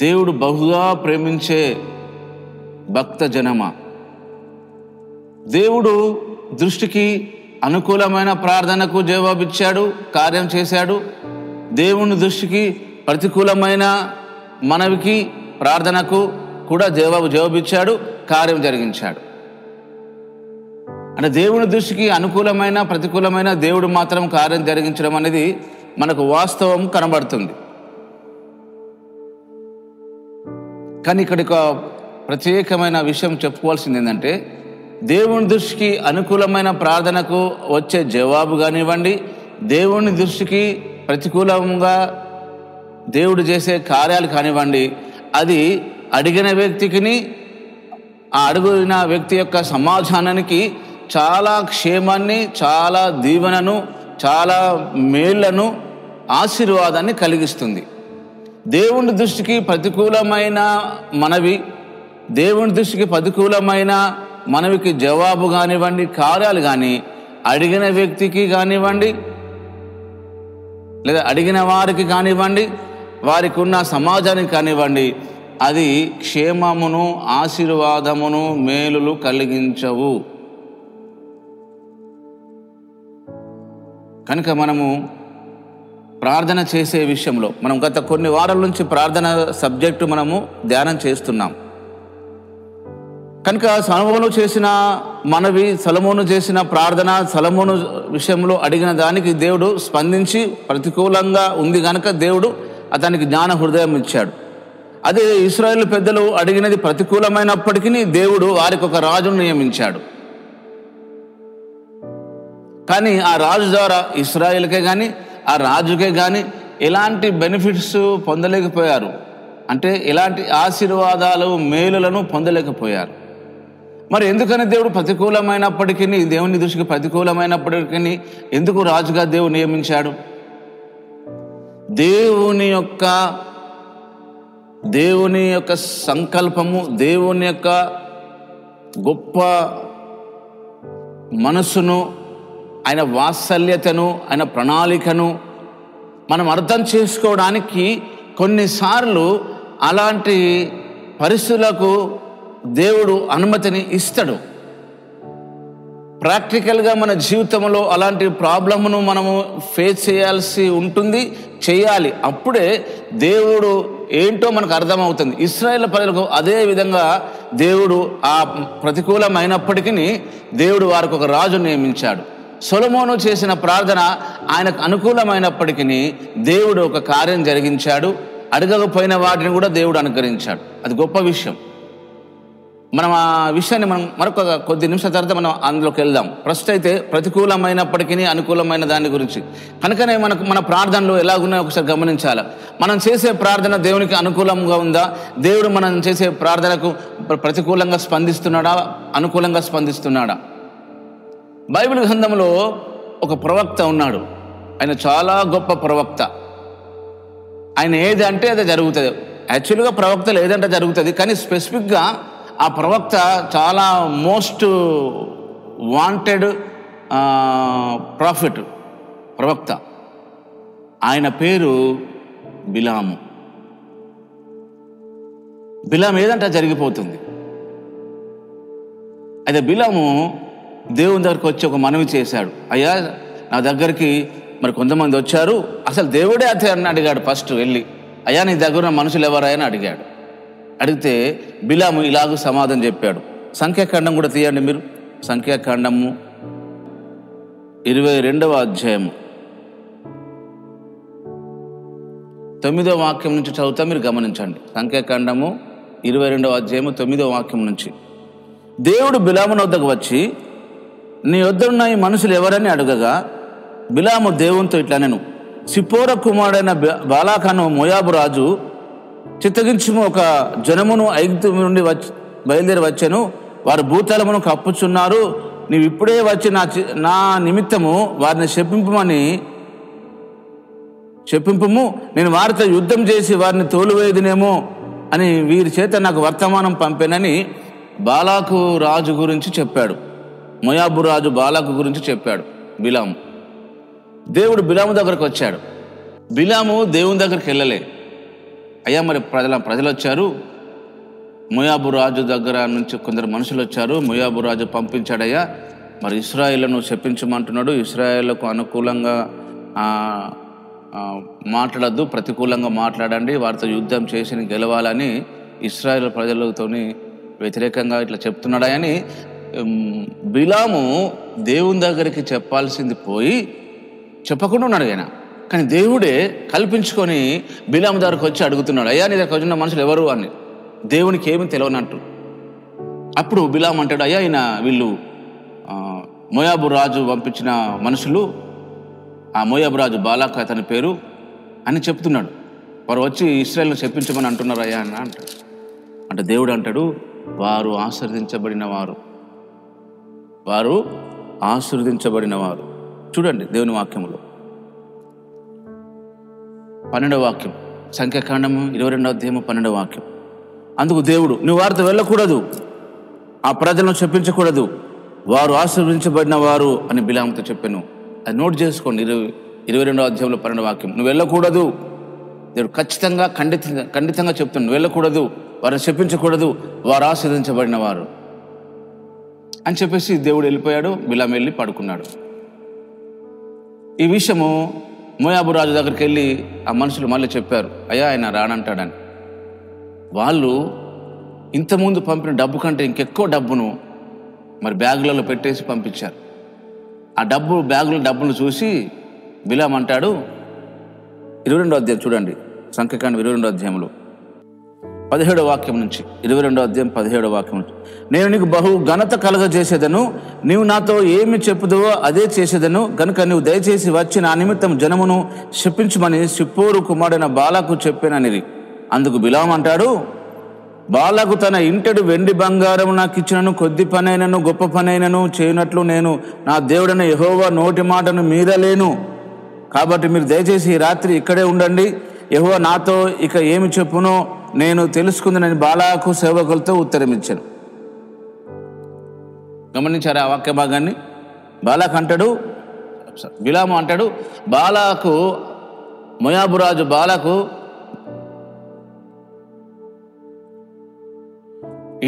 దేవుడు బహుగా ప్రేమించే భక్త జనమ, దేవుడు దృష్టికి అనుకూలమైన ప్రార్థనకు జవాబిచ్చాడు, కార్యం చేశాడు. దేవుని దృష్టికి ప్రతికూలమైన మనవికి ప్రార్థనకు కూడా జవాబిచ్చాడు, కార్యం జరిగించాడు. అంటే దేవుని దృష్టికి అనుకూలమైన ప్రతికూలమైన దేవుడు మాత్రం కార్యం జరిగించడం అనేది మనకు వాస్తవం కనబడుతుంది. కానీ ఇక్కడ ఒక ప్రత్యేకమైన విషయం చెప్పుకోవాల్సింది ఏంటంటే, దేవుని దృష్టికి అనుకూలమైన ప్రార్థనకు వచ్చే జవాబు కానివ్వండి, దేవుని దృష్టికి ప్రతికూలంగా దేవుడు చేసే కార్యాలు కానివ్వండి, అది అడిగిన వ్యక్తికి, ఆ అడుగున వ్యక్తి యొక్క సమాధానానికి చాలా క్షేమాన్ని, చాలా దీవెనను, చాలా మేళ్లను, ఆశీర్వాదాన్ని కలిగిస్తుంది. దేవుని దృష్టికి ప్రతికూలమైన మనవి, దేవుని దృష్టికి ప్రతికూలమైన మనవికి జవాబు కానివ్వండి, కార్యాలు కానీ అడిగిన వ్యక్తికి కానివ్వండి, లేదా అడిగిన వారికి కానివ్వండి, వారికి ఉన్న సమాజానికి కానివ్వండి, అది క్షేమమును, ఆశీర్వాదమును, మేలులు కలిగించవు. కనుక మనము ప్రార్థన చేసే విషయంలో మనం గత కొన్ని వారాల నుంచి ప్రార్థన సబ్జెక్టు మనము ధ్యానం చేస్తున్నాం. కనుక సొలొమోను చేసిన మనవి, సొలొమోను చేసిన ప్రార్థన, సొలొమోను విషయంలో అడిగిన దానికి దేవుడు స్పందించి ప్రతికూలంగా ఉంది కనుక దేవుడు అతనికి జ్ఞాన హృదయం ఇచ్చాడు. అదే ఇశ్రాయేలు పెద్దలు అడిగినది ప్రతికూలమైనప్పటికీ దేవుడు వారికి ఒక రాజును నియమించాడు. కానీ ఆ రాజు ద్వారా ఇశ్రాయేలుకే కానీ ఆ రాజుకే కానీ ఎలాంటి బెనిఫిట్స్ పొందలేకపోయారు, అంటే ఎలాంటి ఆశీర్వాదాలు, మేలులను పొందలేకపోయారు. మరి ఎందుకని దేవుడు ప్రతికూలమైనప్పటికీ, దేవుని దృష్టికి ప్రతికూలమైనప్పటికీ ఎందుకు రాజుగా దేవుడు నియమించాడు? దేవుని యొక్క సంకల్పము, దేవుని యొక్క గొప్ప మనసును, ఆయన వాత్సల్యతను, ఆయన ప్రణాళికను మనం అర్థం చేసుకోవడానికి కొన్నిసార్లు అలాంటి పరిస్థితులకు దేవుడు అనుమతిని ఇస్తాడు. ప్రాక్టికల్గా మన జీవితంలో అలాంటి ప్రాబ్లమ్ను మనము ఫేస్ చేయాల్సి ఉంటుంది, చేయాలి. అప్పుడే దేవుడు ఏంటో మనకు అర్థమవుతుంది. ఇశ్రాయేలు ప్రజలకు అదే విధంగా దేవుడు ఆ ప్రతికూలమైనప్పటికీ దేవుడు వారికి ఒక రాజు నియమించాడు. సొలొమోను చేసిన ప్రార్థన ఆయనకు అనుకూలమైనప్పటికీ దేవుడు ఒక కార్యం జరిగించాడు. అడగకపోయిన వాటిని కూడా దేవుడు అనుగ్రహించాడు. అది గొప్ప విషయం. మనం ఆ విషయాన్ని మరొక కొద్ది నిమిషాల తర్వాత మనం అందులోకి వెళ్దాం. ప్రస్తుతం అయితే ప్రతికూలమైనప్పటికీ అనుకూలమైన దాని గురించి కనుకనే మన ప్రార్థనలు ఎలాగున్నాయో ఒకసారి గమనించాలి. మనం చేసే ప్రార్థన దేవునికి అనుకూలంగా ఉందా? దేవుడు మనం చేసే ప్రార్థనకు ప్రతికూలంగా స్పందిస్తున్నాడా, అనుకూలంగా స్పందిస్తున్నాడా? బైబిల్ గ్రంథంలో ఒక ప్రవక్త ఉన్నాడు. ఆయన చాలా గొప్ప ప్రవక్త. ఆయన ఏది అంటే అది జరుగుతుంది. యాక్చువల్గా ప్రవక్తలు ఏదంటే జరుగుతుంది, కానీ స్పెసిఫిక్గా ఆ ప్రవక్త చాలా మోస్ట్ వాంటెడ్ ప్రాఫిట్ ప్రవక్త. ఆయన పేరు బిలాము. బిలాము ఏదంటే జరిగిపోతుంది. అయితే బిలాము దేవుని దగ్గరికి వచ్చి ఒక మనవి చేశాడు. అయ్యా, నా దగ్గరికి మరి కొంతమంది వచ్చారు, అసలు దేవుడే అతే అని అడిగాడు. ఫస్ట్ వెళ్ళి, అయ్యా నీ దగ్గర మనుషులు ఎవరాయని అడిగాడు. అడిగితే బిలాము ఇలాగూ సమాధానం చెప్పాడు. సంఖ్యాకాండం కూడా తీయండి మీరు. సంఖ్యాకాండము 22వ అధ్యాయము 9వ వాక్యం నుంచి చదువుతా, మీరు గమనించండి. సంఖ్యాకాండము 22వ అధ్యాయము 9వ వాక్యం నుంచి. దేవుడు బిలాము వద్దకు వచ్చి, నీ వద్దన్న ఈ మనుషులు ఎవరని అడగగా, బిలాము దేవునితో ఇట్లా, నేను సిప్పోర కుమారుడైన బాలాకాను మోయాబు రాజు చిత్తగించుము ఒక జనమును ఐగుప్తు నుండి బయలుదేరి వచ్చాను, వారు భూతలమును కప్పుచున్నారు, నీవు ఇప్పుడే వచ్చి నా నిమిత్తము వారిని చెప్పింపుము, నేను వారితో యుద్ధం చేసి వారిని తోలువేదినేమో అని వీరి చేత నాకు వర్తమానం పంపానని బాలాకు రాజు గురించి చెప్పాడు. మోయాబు రాజు బాలాకు గురించి చెప్పాడు బిలాము. దేవుడు బిలాము దగ్గరకు వచ్చాడు. బిలాము దేవుని దగ్గరికి వెళ్ళలే. అయ్యా మరి ప్రజలు వచ్చారు, మోయాబు రాజు దగ్గర నుంచి కొందరు మనుషులు వచ్చారు, మోయాబు రాజు పంపించాడయ్యా, మరి ఇశ్రాయేలును చెప్పించమంటున్నాడు, ఇశ్రాయేలుకు అనుకూలంగా మాట్లాడద్దు, ప్రతికూలంగా మాట్లాడండి, వారితో యుద్ధం చేసి గెలవాలని ఇశ్రాయేలు ప్రజలతోని వ్యతిరేకంగా ఇట్లా చెప్తున్నాడని బిలాము దేవుని దగ్గరికి చెప్పాల్సింది పోయి చెప్పకుండా ఉన్నాడు ఆయన. కానీ దేవుడే కల్పించుకొని బిలాము దగ్గరకు వచ్చి అడుగుతున్నాడు, అయ్యా నీ దగ్గర వచ్చిన మనుషులు ఎవరు అని. దేవునికి ఏమీ తెలియనట్టు. అప్పుడు బిలాము అంటాడు, అయ్యా ఈయన వీళ్ళు మోయాబు రాజు పంపించిన మనుషులు, ఆ మోయాబు రాజు బాలాకు అతని పేరు అని చెప్తున్నాడు. వారు వచ్చి ఇశ్రాయేలును చెప్పించమని అంటున్నారు అయ్యా అని అంటాడు. అంటే దేవుడు అంటాడు, వారు ఆశీర్వదించబడిన వారు. చూడండి దేవుని వాక్యములో 12వ వాక్యం, సంఖ్యాకాండము 22వ అధ్యాయము 12వ వాక్యం. అందుకు దేవుడు, నువ్వు వారితో వెళ్ళకూడదు, ఆ ప్రజలను చెప్పించకూడదు, వారు ఆశీర్వదించబడిన వారు అని బిలాముతో చెప్పాను. అది నోట్ చేసుకోండి. 22వ అధ్యాయంలో 12వ వాక్యం. నువ్వు వెళ్ళకూడదు, దేవుడు ఖచ్చితంగా ఖండితంగా చెప్తున్నాడు, నువ్వు వెళ్ళకూడదు, వారిని చెప్పించకూడదు, వారు ఆశీర్వదించబడిన వారు అని చెప్పేసి దేవుడు వెళ్ళిపోయాడు. బిలాము వెళ్ళి పడుకున్నాడు. ఈ విషయము మోయాబు రాజు దగ్గరికి వెళ్ళి ఆ మనుషులు మళ్ళీ చెప్పారు, అయ్యా ఆయన రానంటాడని. వాళ్ళు ఇంతకుముందు పంపిన డబ్బు కంటే ఇంకెక్కువ డబ్బును మరి బ్యాగులలో పెట్టేసి పంపించారు. ఆ బ్యాగుల చూసి బిలాము అంటాడు, 22వ అధ్యాయం చూడండి, సంఖ్యాకాండం 22వ అధ్యాయంలో 17వ వాక్యం నుంచి, 22వ అధ్యాయం 17వ వాక్యం నుంచి. నేను నీకు బహు ఘనత కలగజేసేదను, నీవు నాతో ఏమి చెప్పుదువో అదే చేసేదను, కనుక నువ్వు దయచేసి వచ్చి నా నిమిత్తం జనమును చెప్పించమని సిప్పోరు కుమారుడైన బాలాకు చెప్పాననిది. అందుకు బిలాము అంటాడు, బాలాకు తన ఇంటెడు వెండి బంగారం నాకు ఇచ్చినను, కొద్ది పనైనను గొప్ప పనైనను చేయనట్లు నేను నా దేవుడైన యెహోవా నోటి మాటను మీరలేను. కాబట్టి మీరు దయచేసి ఈ రాత్రి ఇక్కడే ఉండండి, యెహోవా నాతో ఇక ఏమి చెప్పునో నేను తెలుసుకుందని బాలాకు సేవకులతో ఉత్తరం ఇచ్చాను. గమనించారా ఆ వాక్య భాగాన్ని? బాలాకు అంటాడు, బిలాము అంటాడు, బాలాకు మోయాబు రాజు బాలాకు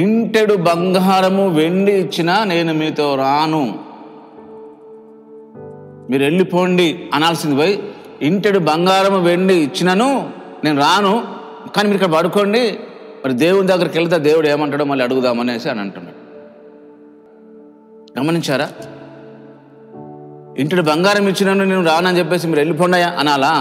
ఇంటెడు బంగారము వెండి ఇచ్చినా నేను మీతో రాను, మీరు వెళ్ళిపోండి అనాల్సింది పోయి ఇంటెడు బంగారము వెండి ఇచ్చినను నేను రాను, కానీ మీరు ఇక్కడ పడుకోండి, మరి దేవుని దగ్గరికి వెళ్తే దేవుడు ఏమంటాడో మళ్ళీ అడుగుదామనేసి అని అంటున్నాడు. గమనించారా? ఇంటెడు బంగారం ఇచ్చినను నేను రానని చెప్పేసి మీరు వెళ్ళిపోండి అనాలా?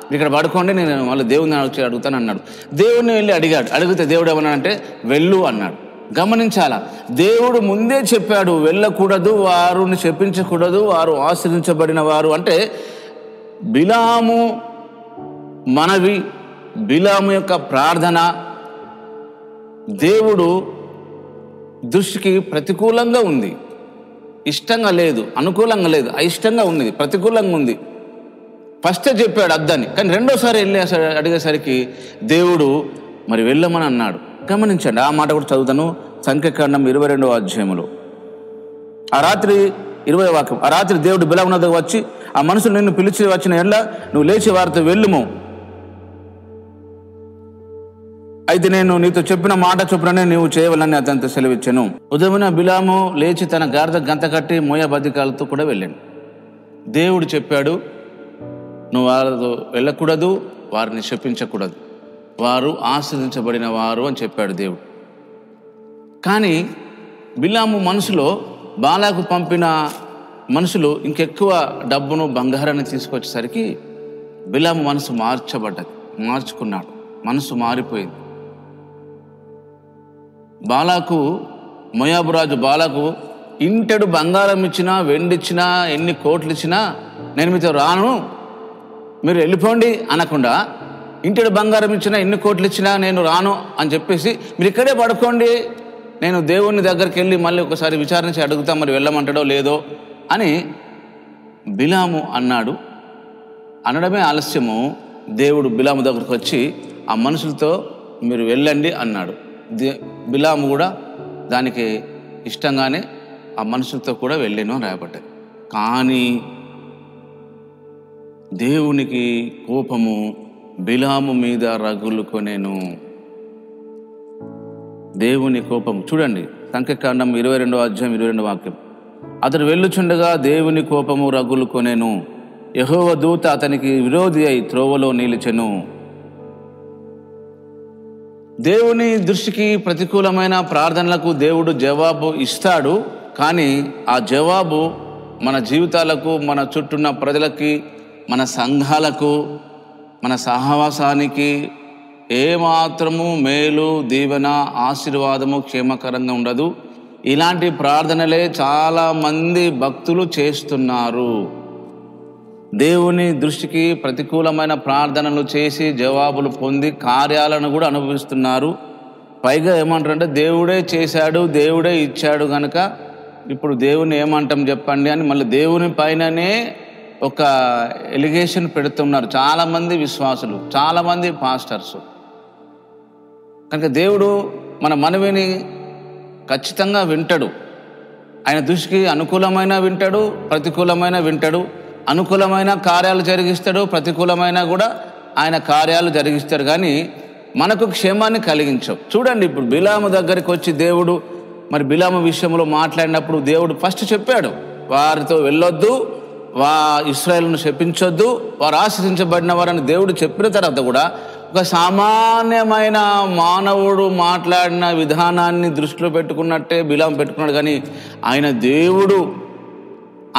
మీరు ఇక్కడ పడుకోండి, నేను మళ్ళీ దేవుని వచ్చి అడుగుతాను అన్నాడు. దేవుడిని వెళ్ళి అడిగాడు. అడిగితే దేవుడు ఏమన్నాడంటే వెళ్ళు అన్నాడు. గమనించాలా? దేవుడు ముందే చెప్పాడు వెళ్ళకూడదు, వారిని శపించకూడదు, వారు ఆశ్రయించబడిన వారు. అంటే బిలాము మనవి, బిలాము యొక్క ప్రార్థన దేవుడు దృష్టికి ప్రతికూలంగా ఉంది, ఇష్టంగా లేదు, అనుకూలంగా లేదు, అయిష్టంగా ఉంది, ప్రతికూలంగా ఉంది. ఫస్టే చెప్పాడు అద్దని, కానీ రెండోసారి వెళ్ళి అడిగేసరికి దేవుడు మరి వెళ్ళమని అన్నాడు. గమనించండి, ఆ మాట కూడా చదువుతాను. సంఖ్యాకాండం 22వ అధ్యాయములో ఆ రాత్రి 20వ వాక్యం. ఆ రాత్రి దేవుడు బిలాము వద్దకు వచ్చి, ఆ మనుషులు నిన్ను పిలిచి వచ్చిన ఎడ్ల నువ్వు లేచి వారితో వెళ్ళుము, అయితే నేను నీతో చెప్పిన మాట చొప్పుననే నీవు చేయవాలని అతనితో సెలవిచ్చాను. ఉదయమున బిలాము లేచి తన గాడిద గంత కట్టి మోయాబు అధికారులతో కూడా వెళ్ళాను. దేవుడు చెప్పాడు నువ్వు వారితో వెళ్ళకూడదు, వారిని శపించకూడదు, వారు ఆశ్రదించబడిన వారు అని చెప్పాడు దేవుడు. కానీ బిలాము మనసులో బాలాకు పంపిన మనుషులు ఇంకెక్కువ డబ్బును బంగారాన్ని తీసుకొచ్చేసరికి బిలాము మనసు మార్చుకున్నాడు, మనసు మారిపోయింది. బాలాకు మోయాబు రాజు బాలాకు ఇంటెడు బంగారం ఇచ్చినా, వెండిచ్చినా, ఎన్ని కోట్లు ఇచ్చినా నేను మీతో రాను, మీరు వెళ్ళిపోండి అనకుండా ఇంటెడు బంగారం ఇచ్చినా, ఎన్ని కోట్లు ఇచ్చినా నేను రాను అని చెప్పేసి మీరు ఇక్కడే పడుకోండి, నేను దేవుని దగ్గరికి వెళ్ళి మళ్ళీ ఒకసారి విచారించి అడుగుతా, మరి వెళ్ళమంటాడో లేదో అని బిలాము అన్నాడు. అనడమే ఆలస్యము, దేవుడు బిలాము దగ్గరికి వచ్చి ఆ మనుషులతో మీరు వెళ్ళండి అన్నాడు. బిలాము కూడా దానికి ఇష్టంగానే ఆ మనుషులతో కూడా వెళ్ళాను అని రాయబడ్డది. కానీ దేవునికి కోపము బిలాము మీద రగులుకొనెను. దేవుని కోపం చూడండి, సంఖ్యాకాండం 22వ అధ్యాయం 22వ వాక్యం. అతడు వెళ్ళుచుండగా దేవుని కోపము రగులుకొనెను, యెహోవా దూత అతనికి విరోధి అయి త్రోవలో నిలిచెను. దేవుని దృష్టికి ప్రతికూలమైన ప్రార్థనలకు దేవుడు జవాబు ఇస్తాడు, కానీ ఆ జవాబు మన జీవితాలకు, మన చుట్టూన్న ప్రజలకి, మన సంఘాలకు, మన సహవాసానికి ఏమాత్రము మేలు, దీవెన, ఆశీర్వాదము, క్షేమకరంగా ఉండదు. ఇలాంటి ప్రార్థనలే చాలామంది భక్తులు చేస్తున్నారు. దేవుని దృష్టికి ప్రతికూలమైన ప్రార్థనలు చేసి జవాబులు పొంది కార్యాలను కూడా అనుభవిస్తున్నారు. పైగా ఏమంటారంటే దేవుడే చేశాడు, దేవుడే ఇచ్చాడు కనుక ఇప్పుడు దేవుని ఏమంటాం చెప్పండి అని మళ్ళీ దేవుని పైననే ఒక ఎలిగేషన్ పెడుతున్నారు చాలామంది విశ్వాసులు, చాలామంది పాస్టర్స్. కనుక దేవుడు మన మనవిని ఖచ్చితంగా వింటాడు. ఆయన దృష్టికి అనుకూలమైన వింటాడు, ప్రతికూలమైన వింటాడు. అనుకూలమైన కార్యాలు జరిగిస్తాడు, ప్రతికూలమైన కూడా ఆయన కార్యాలు జరిగిస్తాడు, కానీ మనకు క్షేమాన్ని కలిగించవు. చూడండి, ఇప్పుడు బిలాము దగ్గరికి వచ్చి దేవుడు మరి బిలాము విషయంలో మాట్లాడినప్పుడు దేవుడు ఫస్ట్ చెప్పాడు, వారితో వెళ్ళొద్దు, ఇశ్రాయేలును శపించొద్దు, వారు ఆశ్రయించబడిన వారని దేవుడు చెప్పిన తర్వాత కూడా ఒక సామాన్యమైన మానవుడు మాట్లాడిన విధానాన్ని దృష్టిలో పెట్టుకున్నట్టే బిలాము పెట్టుకున్నాడు, కానీ ఆయన దేవుడు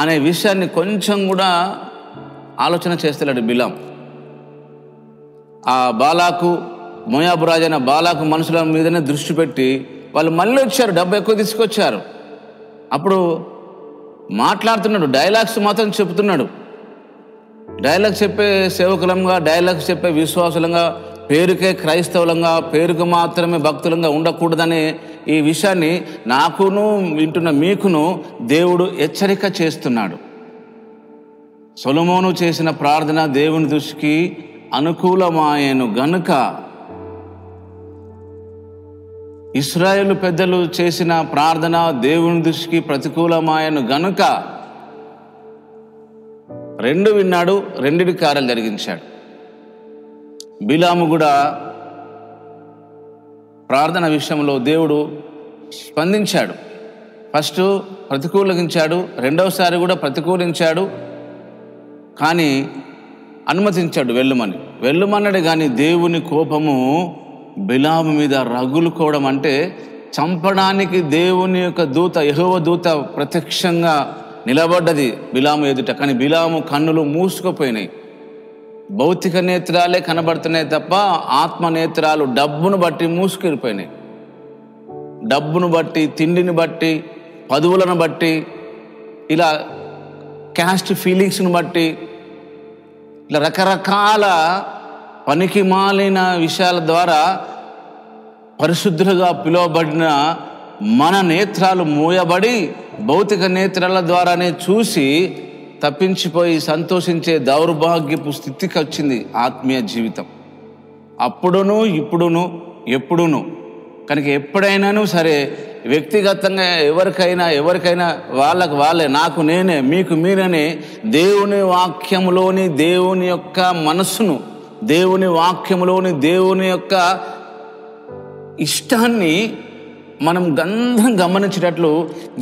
అనే విషయాన్ని కొంచెం కూడా ఆలోచన చేస్తలేడు బిలాం. ఆ బాలాకు, మోయాబు రాజైన బాలాకు మనుషుల మీదనే దృష్టి పెట్టి వాళ్ళు మళ్ళీ వచ్చారు, డబ్బు ఎక్కువ తీసుకొచ్చారు. అప్పుడు మాట్లాడుతున్నాడు, డైలాగ్స్ మాత్రం చెప్తున్నాడు. డైలాగ్స్ చెప్పే సేవకులంగా, డైలాగ్స్ చెప్పే విశ్వాసులంగా, పేరుకే క్రైస్తవులంగా, పేరుకు మాత్రమే భక్తులంగా ఉండకూడదనే ఈ విషయాన్ని నాకును వింటున్న మీకును దేవుడు హెచ్చరిక చేస్తున్నాడు. సొలొమోను చేసిన ప్రార్థన దేవుని దృష్టికి అనుకూలమాయెను గనుక, ఇశ్రాయేలు పెద్దలు చేసిన ప్రార్థన దేవుని దృష్టికి ప్రతికూలమాయెను గనుక 2 విన్నాడు, 2 కార్యాలు జరిగించాడు. బిలాము కూడా ప్రార్థన విషయంలో దేవుడు స్పందించాడు. ఫస్ట్ ప్రతికూలించాడు, రెండవసారి కూడా ప్రతికూలించాడు, కానీ అనుమతించాడు వెళ్ళమన్నాడు. కానీ దేవుని కోపము బిలాము మీద రగులుకోవడం అంటే చంపడానికి దేవుని యొక్క దూత, యెహోవా దూత ప్రత్యక్షంగా నిలబడ్డది బిలాము ఎదుట. కానీ బిలాము కన్నులు మూసుకుపోయినాయి. భౌతిక నేత్రాలే కనబడుతున్నాయి తప్ప ఆత్మ నేత్రాలు డబ్బును బట్టి మూసుకెళ్ళిపోయినాయి. డబ్బును బట్టి, తిండిని బట్టి, పదవులను బట్టి, ఇలా క్యాస్ట్ ఫీలింగ్స్ని బట్టి, ఇలా రకరకాల పనికి మాలిన విషయాల ద్వారా పరిశుద్ధులుగా పిలువబడిన మన నేత్రాలు మూయబడి భౌతిక నేత్రాల ద్వారానే చూసి తప్పించిపోయి సంతోషించే దౌర్భాగ్యపు స్థితికి వచ్చింది ఆత్మీయ జీవితం. అప్పుడును ఇప్పుడును ఎప్పుడును. కనుక ఎప్పుడైనాను సరే వ్యక్తిగతంగా ఎవరికైనా వాళ్ళకు వాళ్ళే, నాకు నేనే, మీకు మీరనే దేవుని వాక్యములోని దేవుని యొక్క మనస్సును, దేవుని వాక్యములోని దేవుని యొక్క ఇష్టాన్ని మనం గమనించేటట్లు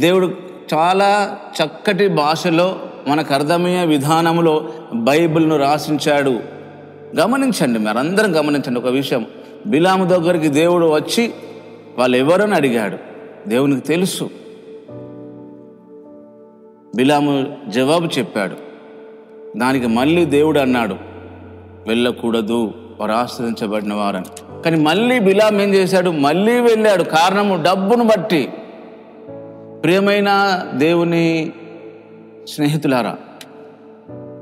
దేవుడు చాలా చక్కటి భాషలో మనకు అర్థమయ్యే విధానంలో బైబిల్ను రాసించాడు. గమనించండి, మరందరం గమనించండి ఒక విషయం. బిలాము దగ్గరికి దేవుడు వచ్చి వాళ్ళు ఎవరని అడిగాడు. దేవునికి తెలుసు. బిలాము జవాబు చెప్పాడు. దానికి మళ్ళీ దేవుడు అన్నాడు, వెళ్ళకూడదు వారు ఆశ్రయించబడిన వారని. కానీ మళ్ళీ బిలాం ఏం చేశాడు? మళ్ళీ వెళ్ళాడు. కారణము డబ్బును బట్టి. ప్రియమైన దేవుని స్నేహితులారా,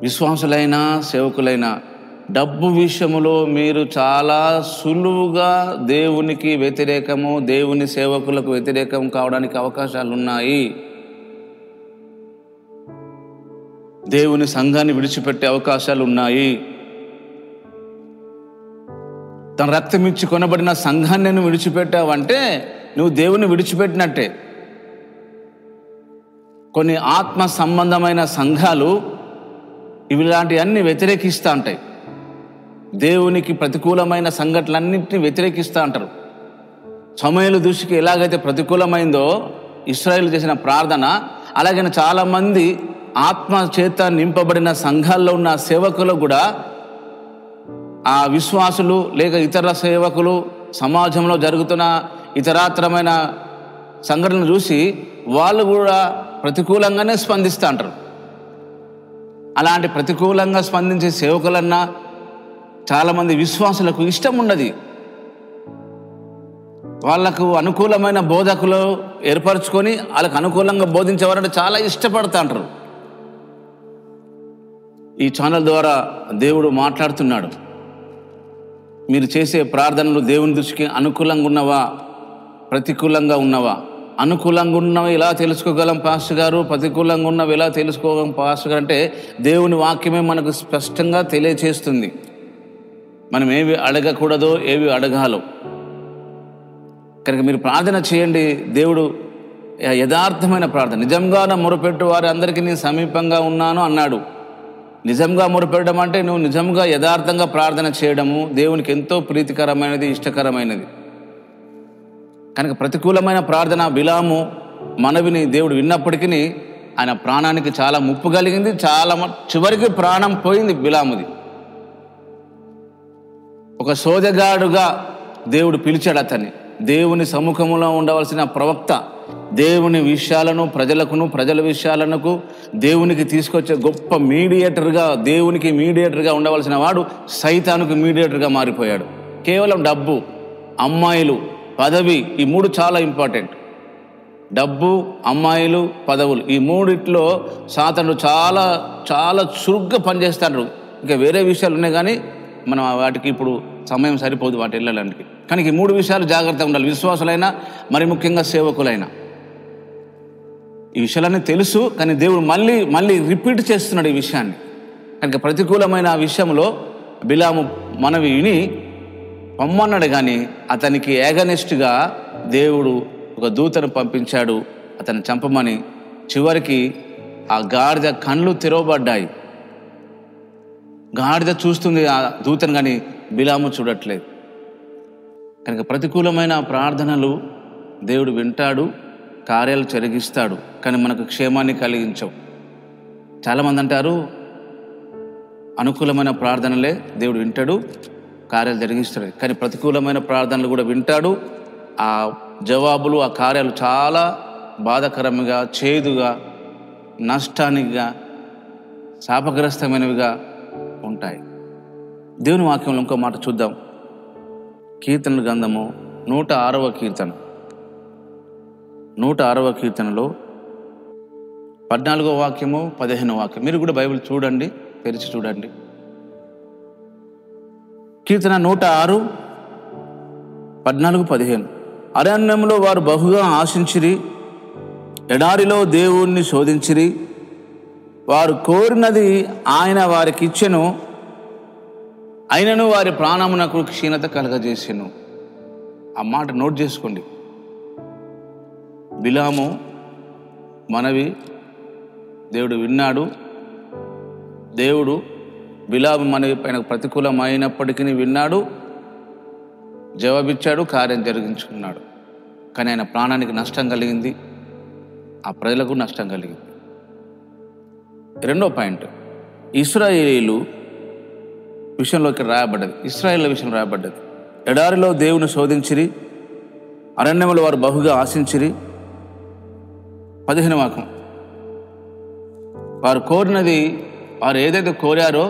విశ్వాసులైన సేవకులైన, డబ్బు విషయములో మీరు చాలా సులువుగా దేవునికి వ్యతిరేకము, దేవుని సేవకులకు వ్యతిరేకం కావడానికి అవకాశాలు ఉన్నాయి. దేవుని సంఘాన్ని విడిచిపెట్టే అవకాశాలు ఉన్నాయి. తన రక్తం ఇచ్చి కొనబడిన సంఘాన్ని నువ్వు విడిచిపెట్టావంటే నువ్వు దేవుని విడిచిపెట్టినట్టే. కొన్ని ఆత్మ సంబంధమైన సంఘాలు ఇలాంటివన్నీ వ్యతిరేకిస్తూ ఉంటాయి. దేవునికి ప్రతికూలమైన సంఘటనలన్నింటినీ వ్యతిరేకిస్తూ అంటారు. సమూయేలు దృష్టికి ఎలాగైతే ప్రతికూలమైందో ఇశ్రాయేలు చేసిన ప్రార్థన, అలాగే చాలామంది ఆత్మ చేత నింపబడిన సంఘాల్లో ఉన్న సేవకులు కూడా, ఆ విశ్వాసులు లేక ఇతర సేవకులు సమాజంలో జరుగుతున్న ఇతరాత్రమైన సంఘటనలు చూసి వాళ్ళు కూడా ప్రతికూలంగానే స్పందిస్తూ అంటారు. అలాంటి ప్రతికూలంగా స్పందించే సేవకులన్నా చాలామంది విశ్వాసులకు ఇష్టం ఉండదు. వాళ్లకు అనుకూలమైన బోధకులు ఏర్పరచుకొని వాళ్ళకు అనుకూలంగా బోధించేవారంటే చాలా ఇష్టపడుతూ అంటారు. ఈ ఛానల్ ద్వారా దేవుడు మాట్లాడుతున్నాడు. మీరు చేసే ప్రార్థనలు దేవుని దృష్టికి అనుకూలంగా ఉన్నవా, ప్రతికూలంగా ఉన్నవా? అనుకూలంగా ఉన్నవి ఎలా తెలుసుకోగలం పాస్టర్ గారు, ప్రతికూలంగా ఉన్నవి ఎలా తెలుసుకోగలం పాస్టర్ గారు అంటే దేవుని వాక్యమే మనకు స్పష్టంగా తెలియచేస్తుంది. మనం ఏవి అడగకూడదో, ఏవి అడగాలో. కనుక మీరు ప్రార్థన చేయండి. దేవుడు యథార్థమైన ప్రార్థన, నిజంగా నా మొరపెట్టు వారి అందరికీ నేను సమీపంగా ఉన్నాను అన్నాడు. నిజంగా మొరపెట్టడం అంటే నువ్వు నిజంగా యథార్థంగా ప్రార్థన చేయడము దేవునికి ఎంతో ప్రీతికరమైనది, ఇష్టకరమైనది. కనుక ప్రతికూలమైన ప్రార్థన బిలాము మనవిని దేవుడు విన్నప్పటికీ ఆయన ప్రాణానికి చాలా ముప్పు కలిగింది. చివరికి ప్రాణం పోయింది బిలాముది. ఒక సోదగాడుగా దేవుడు పిలిచాడు అతన్ని. దేవుని సముఖంలో ఉండవలసిన ప్రవక్త, దేవుని విషయాలను ప్రజల విషయాలకు దేవునికి తీసుకొచ్చే గొప్ప మీడియేటర్గా, దేవునికి మీడియేటర్గా ఉండవలసిన వాడు సైతానుకు మీడియేటర్గా మారిపోయాడు. కేవలం డబ్బు, అమ్మాయిలు, పదవి, ఈ 3 చాలా ఇంపార్టెంట్. డబ్బు, అమ్మాయిలు, పదవులు, ఈ 3 సాతానుడు చాలా చాలా చురుగ్గా పనిచేస్తాడు. ఇంకా వేరే విషయాలు ఉన్నాయి కానీ మనం వాటికి ఇప్పుడు సమయం సరిపోదు వాటి వెళ్ళడానికి. కానీ ఈ 3 విషయాలు జాగ్రత్తగా ఉండాలి, విశ్వాసులైనా మరి ముఖ్యంగా సేవకులైనా. ఈ విషయాలన్నీ తెలుసు, కానీ దేవుడు మళ్ళీ రిపీట్ చేస్తున్నాడు ఈ విషయాన్ని. కనుక ప్రతికూలమైన విషయంలో బిలాము మనవి విని పొమ్మన్నాడు, కానీ అతనికి ఏగనిస్ట్గా దేవుడు ఒక దూతను పంపించాడు అతన్ని చంపమని. చివరికి ఆ గాడిద కళ్ళు తెరవబడ్డాయి. గాడిద చూస్తుంది ఆ దూతను, కానీ బిలాము చూడట్లేదు. కనుక ప్రతికూలమైన ప్రార్థనలు దేవుడు వింటాడు, కార్యాలు జరిగిస్తాడు, కానీ మనకు క్షేమాన్ని కలిగించవు. చాలామంది అంటారు అనుకూలమైన ప్రార్థనలే దేవుడు వింటాడు, కార్యాలు జరిగిస్తాడు, కానీ ప్రతికూలమైన ప్రార్థనలు కూడా వింటాడు. ఆ జవాబులు, ఆ కార్యాలు చాలా బాధాకరంగా, చేదుగా, నష్టానికిగా, శాపగ్రస్తమైనవిగా ఉంటాయి. దేవుని వాక్యంలో ఇంకో మాట చూద్దాం. కీర్తనల గ్రంథము 106వ కీర్తన, 106వ కీర్తనలో 14వ వాక్యము, 15వ వాక్యం. మీరు కూడా బైబిల్ చూడండి, తెరిచి చూడండి. కీర్తన 106, 14, 15. అరణ్యంలో వారు బహుగా ఆశించిరి, ఎడారిలో దేవుణ్ణి శోధించిరి. వారు కోరినది ఆయన వారికి ఇచ్చెను, అయినను వారి ప్రాణమునకు క్షీణత కలగజేసెను. ఆ మాట నోట్ చేసుకోండి. బిలాము మనవి దేవుడు విన్నాడు. దేవుడు బిలాము మనవి పైన ప్రతికూలమైనప్పటికీ విన్నాడు, జవాబిచ్చాడు, కార్యం జరిగించుకున్నాడు. కానీ ఆయన ప్రాణానికి నష్టం కలిగింది, ఆ ప్రజలకు నష్టం కలిగింది. రెండో పాయింట్, ఇశ్రాయేలీలు విషయంలో ఇక్కడ రాయబడ్డది, ఇశ్రాయేలీల విషయం రాయబడ్డది. ఎడారిలో దేవుని శోధించిరి, అరణ్యములో వారు బహుగా ఆశించిరి. 15వ వాక్యం, వారు కోరినది, వారు ఏదైతే కోరారో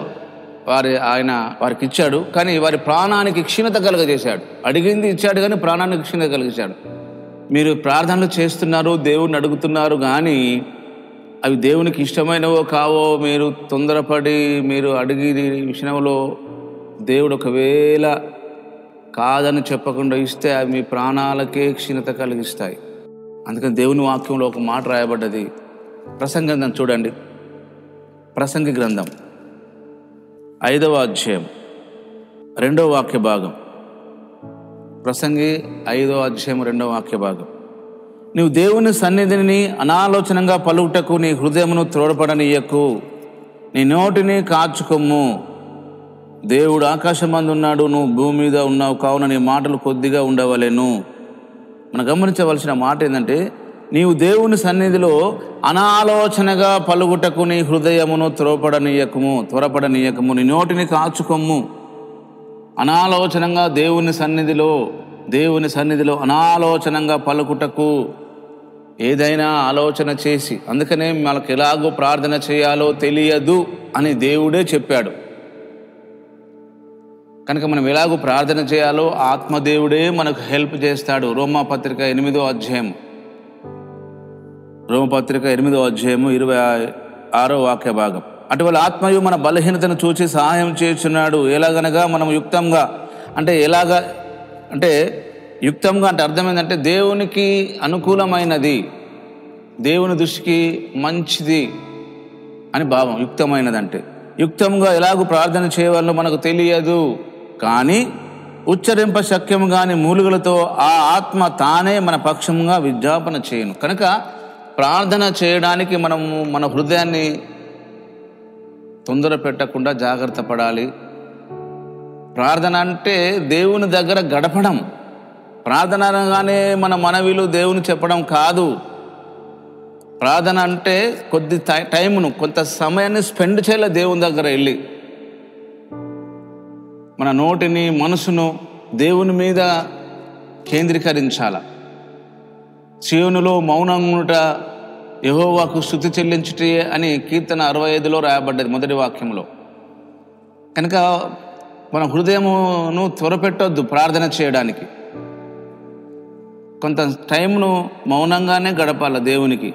ఆయన వారికి ఇచ్చాడు, కానీ వారి ప్రాణానికి క్షీణత కలుగజేశాడు. అడిగింది ఇచ్చాడు, కానీ ప్రాణానికి క్షీణత కలిగించాడు. మీరు ప్రార్థనలు చేస్తున్నారు, దేవుణ్ణి అడుగుతున్నారు, కానీ అవి దేవునికి ఇష్టమైనవో కావో మీరు తొందరపడి మీరు అడిగి విషయంలో దేవుడు ఒకవేళ కాదని చెప్పకుండా ఇస్తే అవి మీ ప్రాణాలకే క్షీణత కలిగిస్తాయి. అందుకని దేవుని వాక్యంలో ఒక మాట రాయబడ్డది. ప్రసంగి గ్రంథం చూడండి, ప్రసంగి గ్రంథం 5వ అధ్యాయం 2వ వాక్య భాగం. ప్రసంగి 5వ అధ్యాయం 2వ వాక్య భాగం. నీవు దేవుని సన్నిధిని అనాలోచనంగా పలుకుటకు నీ హృదయమును త్రోడపడనీయకు, నీ నోటిని కాచుకొమ్ము. దేవుడు ఆకాశమందు ఉన్నాడు, నువ్వు భూమి మీద ఉన్నావు, కావున నీ మాటలు కొద్దిగా ఉండవలెను. మనం గమనించవలసిన మాట ఏంటంటే, నీవు దేవుని సన్నిధిలో అనాలోచనగా పలుకుటకు నీ హృదయమును త్వరపడనీయకము, నీ నోటిని కాచుకొమ్ము. అనాలోచనంగా దేవుని సన్నిధిలో అనాలోచనంగా పలుకుటకు, ఏదైనా ఆలోచన చేసి, అందుకనే మనకు ఎలాగో ప్రార్థన చేయాలో తెలియదు అని దేవుడే చెప్పాడు. కనుక మనం ఎలాగో ప్రార్థన చేయాలో ఆత్మదేవుడే మనకు హెల్ప్ చేస్తాడు. రోమాపత్రిక 8వ అధ్యాయం 26వ వాక్య భాగం. అటువంటి ఆత్మయు మన బలహీనతను చూచి సహాయం చేస్తున్నాడు. ఎలాగనగా మనం యుక్తంగా అంటే అర్థం ఏంటంటే దేవునికి అనుకూలమైనది, దేవుని దృష్టికి మంచిది అని భావం. యుక్తమైనదంటే యుక్తంగా ఎలాగూ ప్రార్థన చేయవాలో మనకు తెలియదు, కానీ ఉచ్చరింప శక్యము కాని మూలుగులతో ఆ ఆత్మ తానే మన పక్షంగా విజ్ఞాపన చేయను. కనుక ప్రార్థన చేయడానికి మనము మన హృదయాన్ని తొందర పెట్టకుండా జాగ్రత్త పడాలి. ప్రార్థన అంటే దేవుని దగ్గర గడపడం. ప్రార్థన అనగానే మన మనవిలు దేవుని చెప్పడం కాదు. ప్రార్థన అంటే కొద్ది టైంను, కొంత సమయాన్ని స్పెండ్ చేయాలి దేవుని దగ్గర వెళ్ళి. మన నోటిని, మనసును దేవుని మీద కేంద్రీకరించాల. సీయోనులో మౌనముట యెహోవాకు స్తుతి చెల్లించుటే అని కీర్తన 65లో రాయబడ్డది మొదటి వాక్యంలో. కనుక మన హృదయమును త్వరపెట్టొద్దు ప్రార్థన చేయడానికి. కొంత టైంను మౌనంగానే గడపాలి దేవునికి.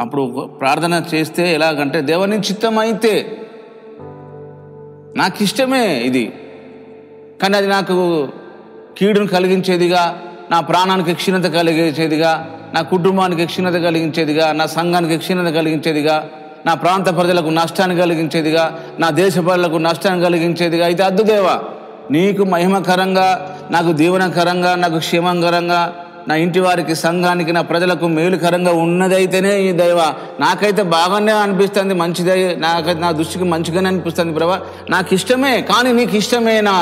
అప్పుడు ప్రార్థన చేస్తే ఎలాగంటే, దేవుని చిత్తం అయితే నాకు ఇష్టమే ఇది, కానీ అది నాకు కీడును కలిగించేదిగా, నా ప్రాణానికి క్షీణత కలిగించేదిగా, నా కుటుంబానికి క్షీణత కలిగించేదిగా, నా సంఘానికి క్షీణత కలిగించేదిగా నా ప్రాంత ప్రజలకు నష్టాన్ని కలిగించేదిగా, నా దేశ ప్రజలకు నష్టాన్ని కలిగించేదిగా అయితే అద్దు దేవా. నీకు మహిమకరంగా, నాకు దీవెనకరంగా, నాకు క్షేమంకరంగా, నా ఇంటి వారికి, సంఘానికి, నా ప్రజలకు మేలుకరంగా ఉన్నదైతేనే ఈ దైవ. నాకైతే బాగానే అనిపిస్తుంది, మంచిదే, నాకైతే నా దృష్టికి మంచిగానే అనిపిస్తుంది ప్రభా. నాకు ఇష్టమే, కానీ నీకు ఇష్టమేనా?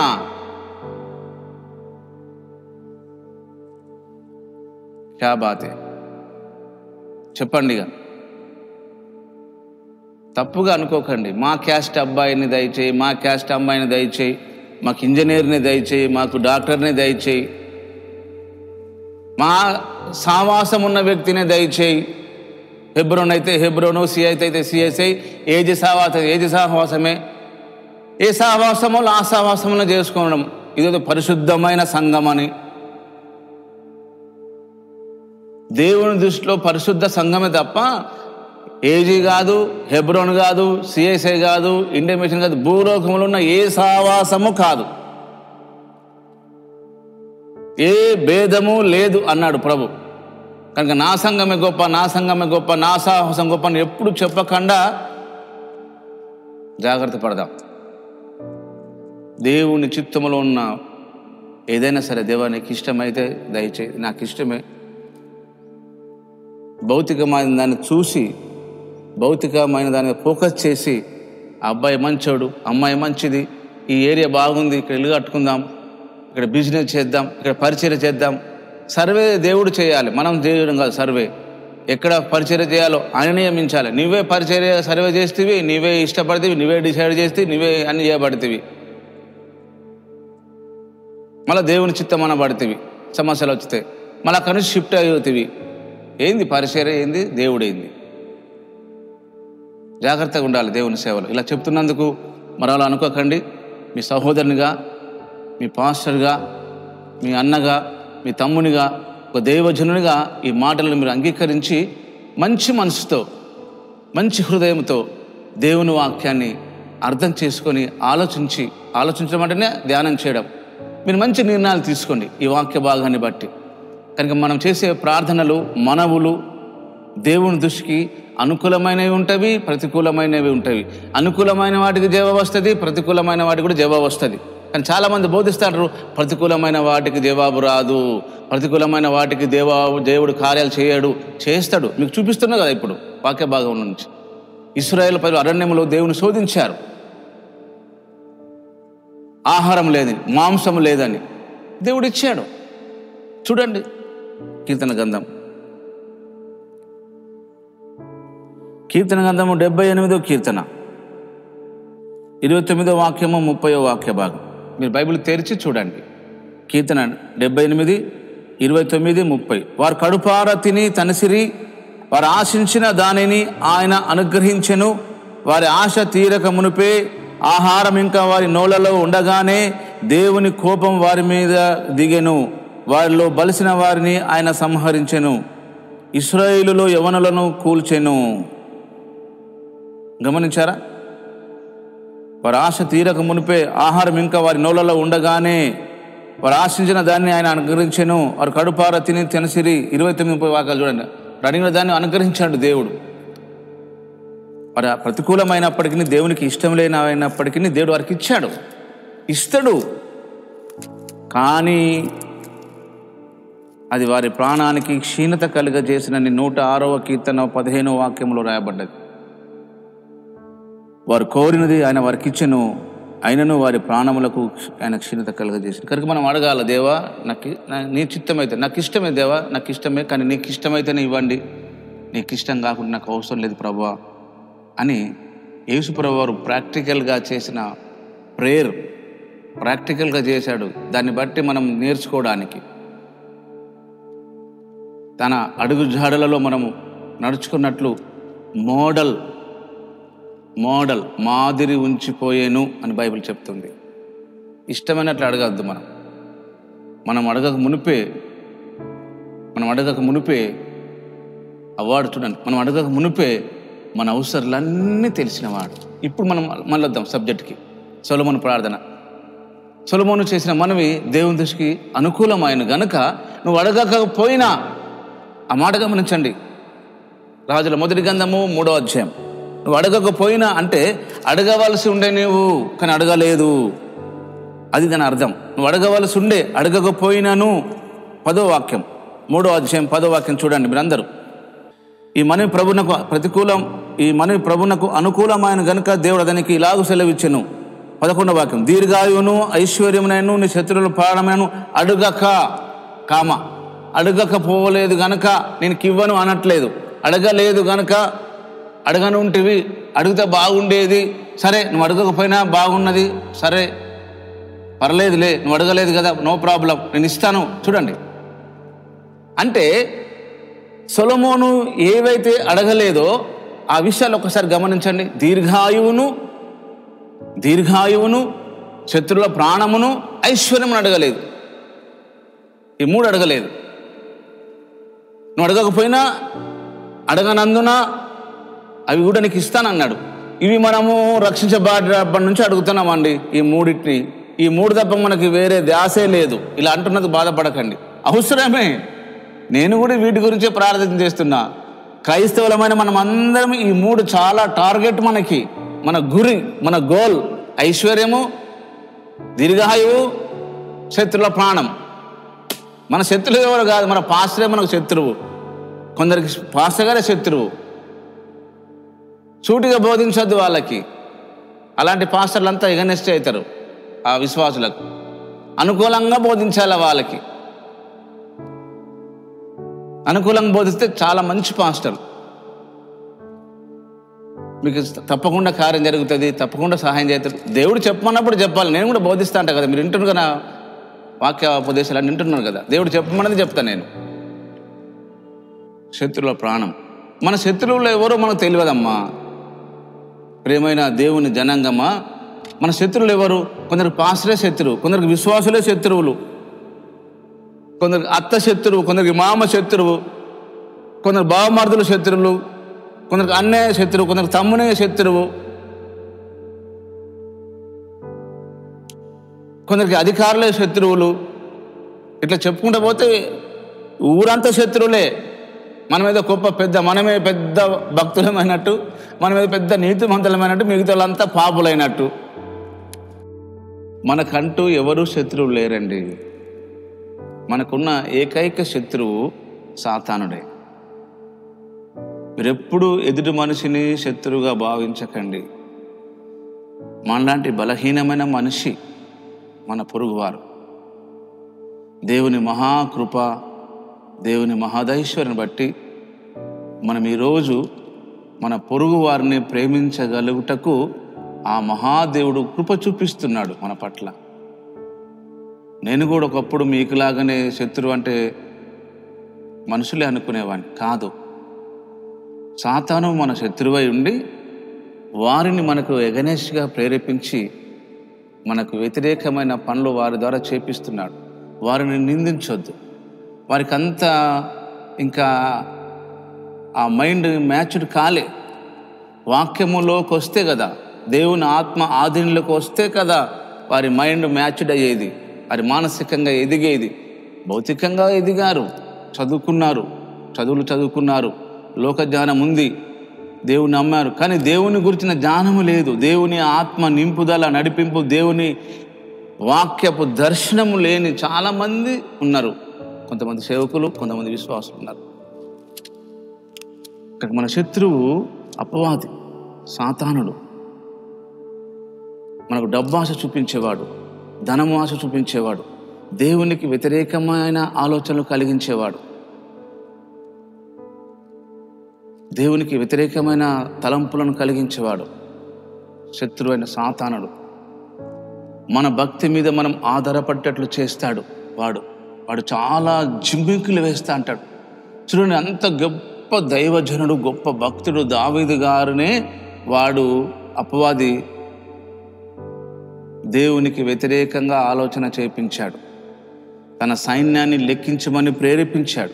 క్యా బాతే, చెప్పండి. ఇక తప్పుగా అనుకోకండి. మా క్యాస్ట్ అబ్బాయిని దయచేయి, మా క్యాస్ట్ అమ్మాయిని దయచేయి, మాకు ఇంజనీర్ని దయచేయి, మాకు డాక్టర్ని దయచేయి, మా సావాసం ఉన్న వ్యక్తిని దయచేయి. హెబ్రోన్ అయితే హెబ్రోను, సిఐస్ అయితే సిఎస్ఐ, ఏది సహవాసమే. ఏ సహవాసమో ఆ సహవాసంలో చేసుకోవడం ఇదేదో పరిశుద్ధమైన సంఘం అని. దేవుని దృష్టిలో పరిశుద్ధ సంఘమే తప్ప ఏజీ కాదు, హెబ్రోన్ కాదు, సిఎస్ఐ కాదు, ఇండియన్ మిషన్ కాదు, భూలోకంలో ఉన్న ఏ సహవాసము కాదు. ఏ భేదము లేదు అన్నాడు ప్రభు. కనుక నా సంఘమే గొప్ప, నా సంఘమే గొప్ప, నా సాహసం గొప్ప అని ఎప్పుడు చెప్పకుండా జాగ్రత్త పడదాం. దేవుని చిత్తములో ఉన్న ఏదైనా సరే, దేవా నీకు ఇష్టమైతే దయచేయి, నాకు ఇష్టమే. భౌతికమైన దాన్ని చూసి, భౌతికమైన దాన్ని ఫోకస్ చేసి, ఆ అబ్బాయి మంచోడు, అమ్మాయి మంచిది, ఈ ఏరియా బాగుంది, ఇక్కడ ఇల్లు కట్టుకుందాం, ఇక్కడ బిజినెస్ చేద్దాం, ఇక్కడ పరిచర్య చేద్దాం. సర్వే దేవుడు చేయాలి, మనం చేయడం కాదు. సర్వే ఎక్కడ పరిచర్య చేయాలో ఆయన నియమించాలి. నువ్వే పరిచర్య సర్వే చేస్తేవి, నువ్వే ఇష్టపడితేవి, నువ్వే డిసైడ్ చేస్తే, నువ్వే అన్ని చేయబడితేవి. మళ్ళీ దేవుని చిత్తం అనబడితేవి. సమస్యలు వస్తే మళ్ళీ అక్కడి నుంచి షిఫ్ట్ అవుతావి. ఏంది పరిచర్య, ఏంది దేవుడు, ఏంది? జాగ్రత్తగా ఉండాలి దేవుని సేవలు. ఇలా చెప్తున్నందుకు మరలా అనుకోకండి. మీ సహోదరునిగా, మీ పాస్టర్గా, మీ అన్నగా, మీ తమ్మునిగా, ఒక దైవజనునిగా ఈ మాటలను మీరు అంగీకరించి మంచి మనసుతో, మంచి హృదయంతో దేవుని వాక్యాన్ని అర్థం చేసుకొని ఆలోచించడం అంటేనే ధ్యానం చేయడం. మీరు మంచి నిర్ణయాలు తీసుకోండి ఈ వాక్య భాగాన్ని బట్టి. కనుక మనం చేసే ప్రార్థనలు, మనవులు దేవుని దృష్టికి అనుకూలమైనవి ఉంటవి, ప్రతికూలమైనవి ఉంటవి. అనుకూలమైన వాటికి జవాబు వస్తుంది, ప్రతికూలమైన వాటికి కూడా జవాబు వస్తుంది. కానీ చాలామంది బోధిస్తారు ప్రతికూలమైన వాటికి జవాబు రాదు, ప్రతికూలమైన వాటికి దేవుడు కార్యాలు చేయడు. చేస్తాడు. మీకు చూపిస్తున్నా కదా ఇప్పుడు వాక్య భాగం నుంచి. ఇశ్రాయేలు ప్రజలు అరణ్యంలో దేవుని శోధించారు. ఆహారం లేదని, మాంసం లేదని దేవుడు ఇచ్చాడు. చూడండి కీర్తన గ్రంథం 78వ కీర్తన 29వ వాక్యము 30వ వాక్య భాగం. మీరు బైబిల్ తెరిచి చూడండి. కీర్తన 78, 29, 30. వారు కడుపార తిని తనసిరి, వారు ఆశించిన దానిని ఆయన అనుగ్రహించెను. వారి ఆశ తీరక మునిపే ఆహారం ఇంకా వారి నోళ్లలో ఉండగానే దేవుని కోపం వారి మీద దిగెను. వారిలో బలిసిన వారిని ఆయన సంహరించెను. ఇశ్రాయేలులో యవనులను కూల్చెను. గమనించారా? వారి ఆశ తీరక మునిపే ఆహారం ఇంకా వారి నోళ్లలో ఉండగానే వారు ఆశించిన దాన్ని ఆయన అనుగ్రహించెను. వారు కడుపార తిని తినసిరి. 29-30 వాక్యాలు చూడండి. అడిగిన దాన్ని అనుగ్రహించాడు దేవుడు. వారు ప్రతికూలమైనప్పటికీ, దేవునికి ఇష్టం లేనప్పటికీ దేవుడు వారికి ఇస్తాడు. కానీ అది వారి ప్రాణానికి క్షీణత కలుగజేసినని 106వ కీర్తన 15వ వాక్యంలో రాయబడ్డది. వారు కోరినది ఆయన వారికి ఇచ్చెను, అయినను వారి ప్రాణములకు ఆయన క్షీణత కలుగజేసింది. కనుక మనం అడగాల, దేవా నీ చిత్తమైతే, నాకు ఇష్టమే దేవా, నాకు ఇష్టమే, కానీ నీకు ఇష్టమైతేనే ఇవ్వండి, నీకు ఇష్టం కాకుండా నాకు అవసరం లేదు ప్రభువా అని యేసు ప్రభువు వారు ప్రాక్టికల్గా చేసిన ప్రేయర్, ప్రాక్టికల్గా చేశాడు. దాన్ని బట్టి మనం నేర్చుకోవడానికి, తన అడుగు జాడలలో మనము నడుచుకున్నట్లు మోడల్ మాదిరి ఉంచిపోయేను అని బైబిల్ చెప్తుంది. ఇష్టమైనట్లు అడగద్దు. మనం అడగక మునిపే అవార్డు చూడండి. మనం అడగక మునిపే మన అవసరాలన్నీ తెలిసినవాడు. ఇప్పుడు మనం మళ్ళీ వద్దాం సబ్జెక్ట్కి. సొలొమోను ప్రార్థన. సొలొమోను చేసిన మనవి దేవుని దృష్టికి అనుకూలమైన గనుక నువ్వు అడగకపోయినా, ఆ మాట గమనించండి. రాజుల మొదటి గ్రంథము 3వ అధ్యాయం నువ్వు అడగకపోయినా అంటే అడగవలసి ఉండే నువ్వు, కానీ అడగలేదు, అది దాని అర్థం. నువ్వు అడగవలసి ఉండే అడగకపోయినాను. 10వ వాక్యం 3వ అధ్యాయం 10వ వాక్యం చూడండి మీరందరూ. ఈ మనవి ప్రభునకు అనుకూలమైన గనుక దేవుడు అతనికి ఇలాగూ సెలవిచ్చెను. 11వ వాక్యం, దీర్ఘాయువును ఐశ్వర్యమునైను నీ శత్రువుల ప్రాణమునైను అడగకపోలేదు గనక నేను ఇవ్వను అనట్లేదు. అడగలేదు గనక, అడగనుంటివి, అడిగితే బాగుండేది, సరే నువ్వు అడగకపోయినా బాగున్నది, సరే పర్లేదులే, నువ్వు అడగలేదు కదా, నో ప్రాబ్లం, నేను ఇస్తాను. చూడండి, అంటే సొలొమోను ఏవైతే అడగలేదో ఆ విషయాలు ఒకసారి గమనించండి. దీర్ఘాయువును శత్రువుల ప్రాణమును ఐశ్వర్యమును అడగలేదు. ఈ 3 అడగలేదు. నువ్వు అడగకపోయినా అడగనందున అవి కూడా నీకు ఇస్తానన్నాడు. ఇవి మనము రక్షించబడ్డప్పటి నుంచి అడుగుతున్నామండి. ఈ 3 ఈ 3 తప్ప మనకి వేరే ధ్యాసే లేదు. ఇలా అంటున్నది బాధపడకండి, అవసరమే. నేను కూడా వీటి గురించే ప్రార్థన చేస్తున్నా. క్రైస్తవులమైన మనం అందరం ఈ 3 చాలా టార్గెట్ మనకి, మన గురి, మన గోల్. ఐశ్వర్యము, దీర్ఘాయువు, శత్రువుల ప్రాణం. మన శత్రువు ఎవరు కాదు, మన పాస్టరే మనకు శత్రువు. కొందరికి పాస్టర్ గారే శత్రువు. సూటిగా బోధించొద్దు వాళ్ళకి. అలాంటి పాస్టర్లంతా ఎగనెస్ట్ అవుతారు ఆ విశ్వాసులకు. అనుకూలంగా బోధించాలి వాళ్ళకి. అనుకూలంగా బోధిస్తే చాలా మంచి పాస్టర్. మీకు తప్పకుండా కార్యం జరుగుతుంది, తప్పకుండా సహాయం చేస్తారు. దేవుడు చెప్పమన్నప్పుడు చెప్పాలి. నేను కూడా బోధిస్తా అంట కదా, మీరు వింటున్నారు కదా, వాక్యోపదేశాలు అని వింటున్నారు కదా. దేవుడు చెప్పమన్నది చెప్తాను నేను. శత్రువుల ప్రాణం. మన శత్రువులు ఎవరో మనకు తెలియదమ్మా. ప్రేమైన దేవుని జనాంగమా, మన శత్రువులు ఎవరు? కొందరికి పాస్టరే శత్రువు, కొందరికి విశ్వాసులే శత్రువులు, కొందరికి అత్త శత్రువు, కొందరికి మామ శత్రువు, కొందరు బావమర్దులు శత్రువులు, కొందరికి అన్నయ్య శత్రువు, కొందరికి తమ్మునే శత్రువు, కొందరికి అధికారులే శత్రువులు. ఇట్లా చెప్పుకుంటూ పోతే ఊరంతా శత్రువులే. మనమేదో గొప్ప పెద్ద, మనమే పెద్ద భక్తులమైనట్టు, మనమేదో పెద్ద నీతిమంతులమైనట్టు, మిగతా వాళ్ళంతా పాపులైనట్టు. మనకంటూ ఎవరూ శత్రువులు లేరండి. మనకున్న ఏకైక శత్రువు సాతానుడే. మీరెప్పుడు ఎదుటి మనిషిని శత్రువుగా భావించకండి. మనలాంటి బలహీనమైన మనిషి మన పొరుగువారు. దేవుని మహాకృప, దేవుని మహాదైశ్వర్యాన్ని బట్టి మనం ఈరోజు మన పొరుగు వారిని ప్రేమించగలుగుటకు ఆ మహాదేవుడు కృప చూపిస్తున్నాడు మన పట్ల. నేను కూడా ఒకప్పుడు మీకులాగానే శత్రువు అంటే మనుషులే అనుకునేవాడిని కాదు. సాతాను మన శత్రువై ఉండి వారిని మనకు ఎగనెస్ట్గా ప్రేరేపించి మనకు వ్యతిరేకమైన పనులు వారి ద్వారా చేపిస్తున్నాడు. వారిని నిందించొద్దు. వారికి అంతా ఇంకా ఆ మైండ్ మ్యాచ్డ్ కాలే. వాక్యములోకి వస్తే కదా, దేవుని ఆత్మ ఆధీనంలోకి వస్తే కదా వారి మైండ్ మ్యాచ్డ్ అయ్యేది, వారి మానసికంగా ఎదిగేది. భౌతికంగా ఎదిగారు, చదువుకున్నారు, లోక జ్ఞానం ఉంది, దేవుని నమ్మారు, కానీ దేవుని గురించిన జ్ఞానము లేదు. దేవుని ఆత్మ నింపుదల, నడిపింపు, దేవుని వాక్యపు దర్శనము లేని చాలామంది ఉన్నారు. కొంతమంది సేవకులు, కొంతమంది విశ్వాసులు ఉన్నారు. ఇక్కడ మన శత్రువు అపవాది, సాతానుడు. మనకు డబ్బు ఆశ చూపించేవాడు, ధనము ఆశ చూపించేవాడు, దేవునికి వ్యతిరేకమైన ఆలోచనలు కలిగించేవాడు, దేవునికి వ్యతిరేకమైన తలంపులను కలిగించేవాడు శత్రువైన సాతానుడు. మన భక్తి మీద మనం ఆధారపడేటట్లు చేస్తాడు వాడు చాలా జిమ్మికులు వేస్తా అంటాడు. చూడండి, అంత గొప్ప దైవజనుడు, గొప్ప భక్తుడు దావీదు గారినే వాడు అపవాది దేవునికి వ్యతిరేకంగా ఆలోచన చేయించాడు. తన సైన్యాన్ని లెక్కించమని ప్రేరేపించాడు.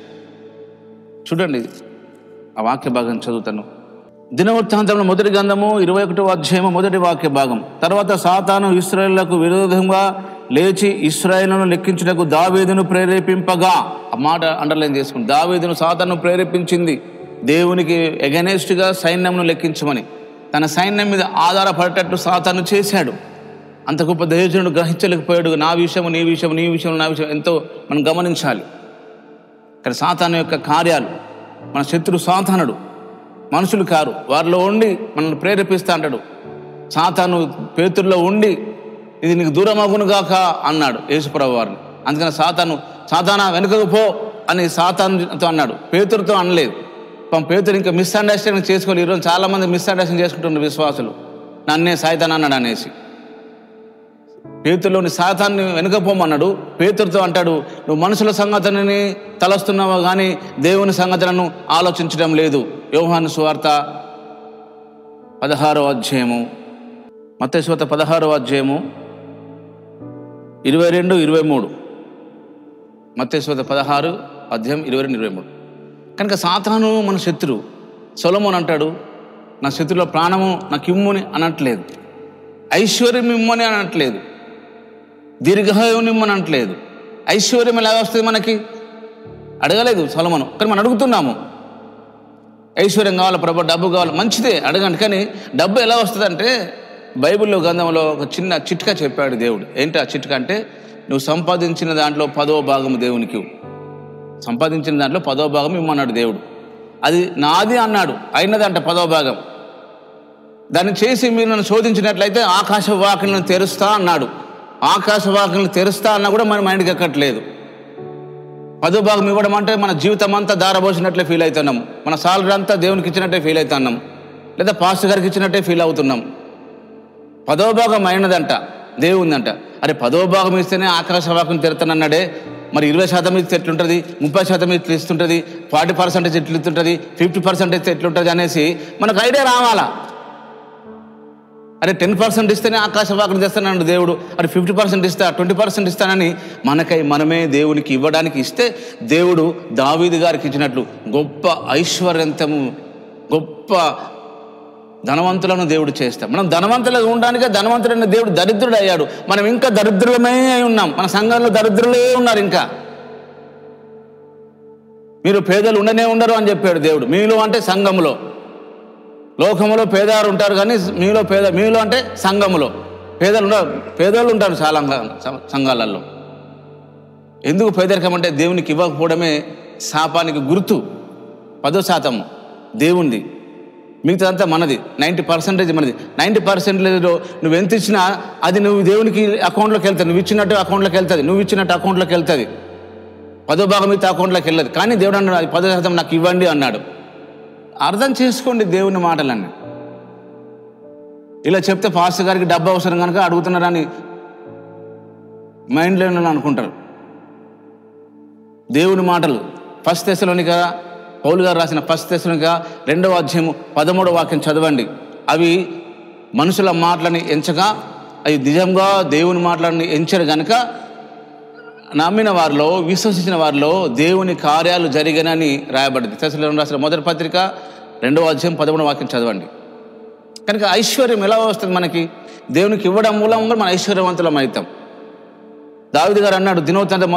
చూడండి, ఆ వాక్య భాగం చదువుతాను. దినవృత్తాంతంలో 1 గ్రంథము 21వ అధ్యాయము 1 వాక్య భాగం. తర్వాత సాతాను ఇశ్రాయేలులకు విరోధంగా లేచి ఇశ్రాయేలును లెక్కించుటకు దావీదును ప్రేరేపింపగా, ఆ మాట అండర్లైన్ చేసుకుని, దావీదును సాతాను ప్రేరేపించింది దేవునికి ఎగనెస్ట్గా సైన్యంను లెక్కించమని. తన సైన్యం మీద ఆధారపడేటట్టు సాతాను చేశాడు. అంత గొప్ప దైవజనుడు గ్రహించలేకపోయాడు. నా విషయము నీ విషయం, నీ విషయం నా విషయం ఎంతో మనం గమనించాలి. ఇక్కడ సాతాను యొక్క కార్యాలు, మన శత్రు సాతానుడు, మనుషులు కారు. వారిలో ఉండి మనల్ని ప్రేరేపిస్తా అంటాడు. సాతాను పేతురులో ఉండి ఇది నీకు దూరమగును గాక అన్నాడు యేసుప్రభు వారిని. అందుకని సాతానా వెనుకకు పో అని సాతానుతో అన్నాడు, పేతురుతో అనలేదు. పేతురు ఇంకా మిస్అండర్స్టాండింగ్ చేసుకోవాలి. ఈరోజు చాలామంది మిస్అండర్స్టాండింగ్ చేసుకుంటున్నారు విశ్వాసులు, నన్నే సాతాను అన్నాడు అనేసి. పేతురులోని సాతాన్ని వెనుకపోమన్నాడు. పేతురుతో అంటాడు, నువ్వు మనుషుల సంగతులని తలస్తున్నావో కానీ దేవుని సంగతులను ఆలోచించడం లేదు. యోహాను సువార్త 16వ అధ్యాయము, మత్తయి సువార్త 16వ అధ్యాయము 22-23. మత్తయి సువార్త 16 అధ్యాయం 22-23. కనుక సాతాను మన శత్రువు. సొలొమోను అంటాడు, నా శత్రువుల ప్రాణము నాకు ఇమ్ముని అనట్లేదు, ఐశ్వర్యం ఇమ్మని అనట్లేదు, దీర్ఘాయువు ఇమ్మని అనట్లేదు. ఐశ్వర్యం ఎలా వస్తుంది మనకి అడగలేదు సొలొమోను, కానీ మనం అడుగుతున్నాము. ఐశ్వర్యం కావాలి ప్రభు, డబ్బు కావాలి, మంచిదే అడగండి. కానీ డబ్బు ఎలా వస్తుందంటే బైబిల్లో గ్రంథంలో ఒక చిన్న చిట్కా చెప్పాడు దేవుడు. ఏంటి ఆ చిట్కా అంటే, నువ్వు సంపాదించిన దాంట్లో 10వ భాగము దేవునికి, సంపాదించిన దాంట్లో 10వ భాగం ఇమ్మన్నాడు దేవుడు. అది నాది అన్నాడు, అయినదంట 10వ భాగం. దాన్ని చేసి మీరు నన్ను శోధించినట్లయితే ఆకాశ వాకిలను తెరుస్తా అన్నాడు. ఆకాశ వాకిలను తెరుస్తా అన్నా కూడా మన మైండ్కి ఎక్కట్లేదు. 10వ భాగం ఇవ్వడం అంటే మన జీవితం అంతా దారబోసినట్లే ఫీల్ అవుతున్నాం, మన సాలరీ అంతా దేవునికి ఇచ్చినట్టే ఫీల్ అవుతున్నాం, లేదా పాస్టర్ గారికి ఇచ్చినట్టే ఫీల్ అవుతున్నాం. 10వ భాగం అయినదంట దేవుందంట. అరే 10వ భాగం ఇస్తేనే ఆకాశ వాకిని తెరుతానన్నాడే, మరి 20% ఇస్తే ఎట్లుంటుంది, 30% ఇట్లా ఇస్తుంటుంది, 40% ఎట్లు ఇస్తుంటుంది, 50% ఇస్తే ఎట్లుంటుంది అనేసి మనకు ఐడియా రావాలా. అరే 10% ఇస్తేనే ఆకాశ వాకిని తెస్తానన్నాడు దేవుడు, అరే 50% ఇస్తా, 20% ఇస్తానని మనకై మనమే దేవునికి ఇవ్వడానికి ఇస్తే దేవుడు దావీదు గారికి ఇచ్చినట్లు గొప్ప ఐశ్వర్యంతము, గొప్ప ధనవంతులను దేవుడు చేస్తాం. మనం ధనవంతులుగా ఉండడానికే ధనవంతుడైన దేవుడు దరిద్రుడు అయ్యాడు. మనం ఇంకా దరిద్రులమే అయి ఉన్నాం. మన సంఘంలో దరిద్రులే ఉన్నారు. ఇంకా మీరు పేదలు ఉండనే ఉండరు అని చెప్పాడు దేవుడు. మీలో అంటే సంఘములో, లోకములో పేదవారు ఉంటారు కానీ మీలో అంటే సంఘములో పేదోళ్ళు ఉంటారు చాలా సంఘాలలో. ఎందుకు పేదరికం అంటే దేవునికి ఇవ్వకపోవడమే శాపానికి గుర్తు. 10% దేవునిది, మిగతాదంతా మనది. 90% మనది. 90%లో నువ్వు ఎంత ఇచ్చినా అది నువ్వు దేవునికి అకౌంట్లోకి వెళ్తుంది. నువ్వు ఇచ్చినట్టు అకౌంట్లోకి వెళ్తుంది, నువ్వు ఇచ్చినట్టు అకౌంట్లోకి వెళ్తుంది. 10వ భాగం అయితే అకౌంట్లోకి వెళ్ళదు. కానీ దేవుడు అన్నాడు, అది 10% నాకు ఇవ్వండి అన్నాడు. అర్థం చేసుకోండి దేవుని మాటలన్నీ. ఇలా చెప్తే పాస్టర్ గారికి డబ్బు అవసరం కనుక అడుగుతున్నారని మైండ్లో అనుకుంటారు. దేవుని మాటలు 1 తెస్సలోనిక పౌలు గారు రాసిన 1 తెస్సలోనిక 2వ అధ్యాయము 13వ వాక్యం చదవండి. అవి మనుషుల మాటలని ఎంచగా అవి నిజంగా దేవుని మాటలని ఎంచరు గనుక నమ్మిన వారిలో, విశ్వసించిన వారిలో దేవుని కార్యాలు జరిగినని రాయబడింది. తెస్సలోనికీయులకు రాసిన మొదటి పత్రిక 2వ అధ్యాయం 13వ వాక్యం చదవండి. కనుక ఐశ్వర్యం ఎలా వస్తుంది మనకి? దేవునికి ఇవ్వడం మూలంగా మన ఐశ్వర్యవంతులం అవుతాం. దావీదు గారు అన్నాడు దినవృత్తాంత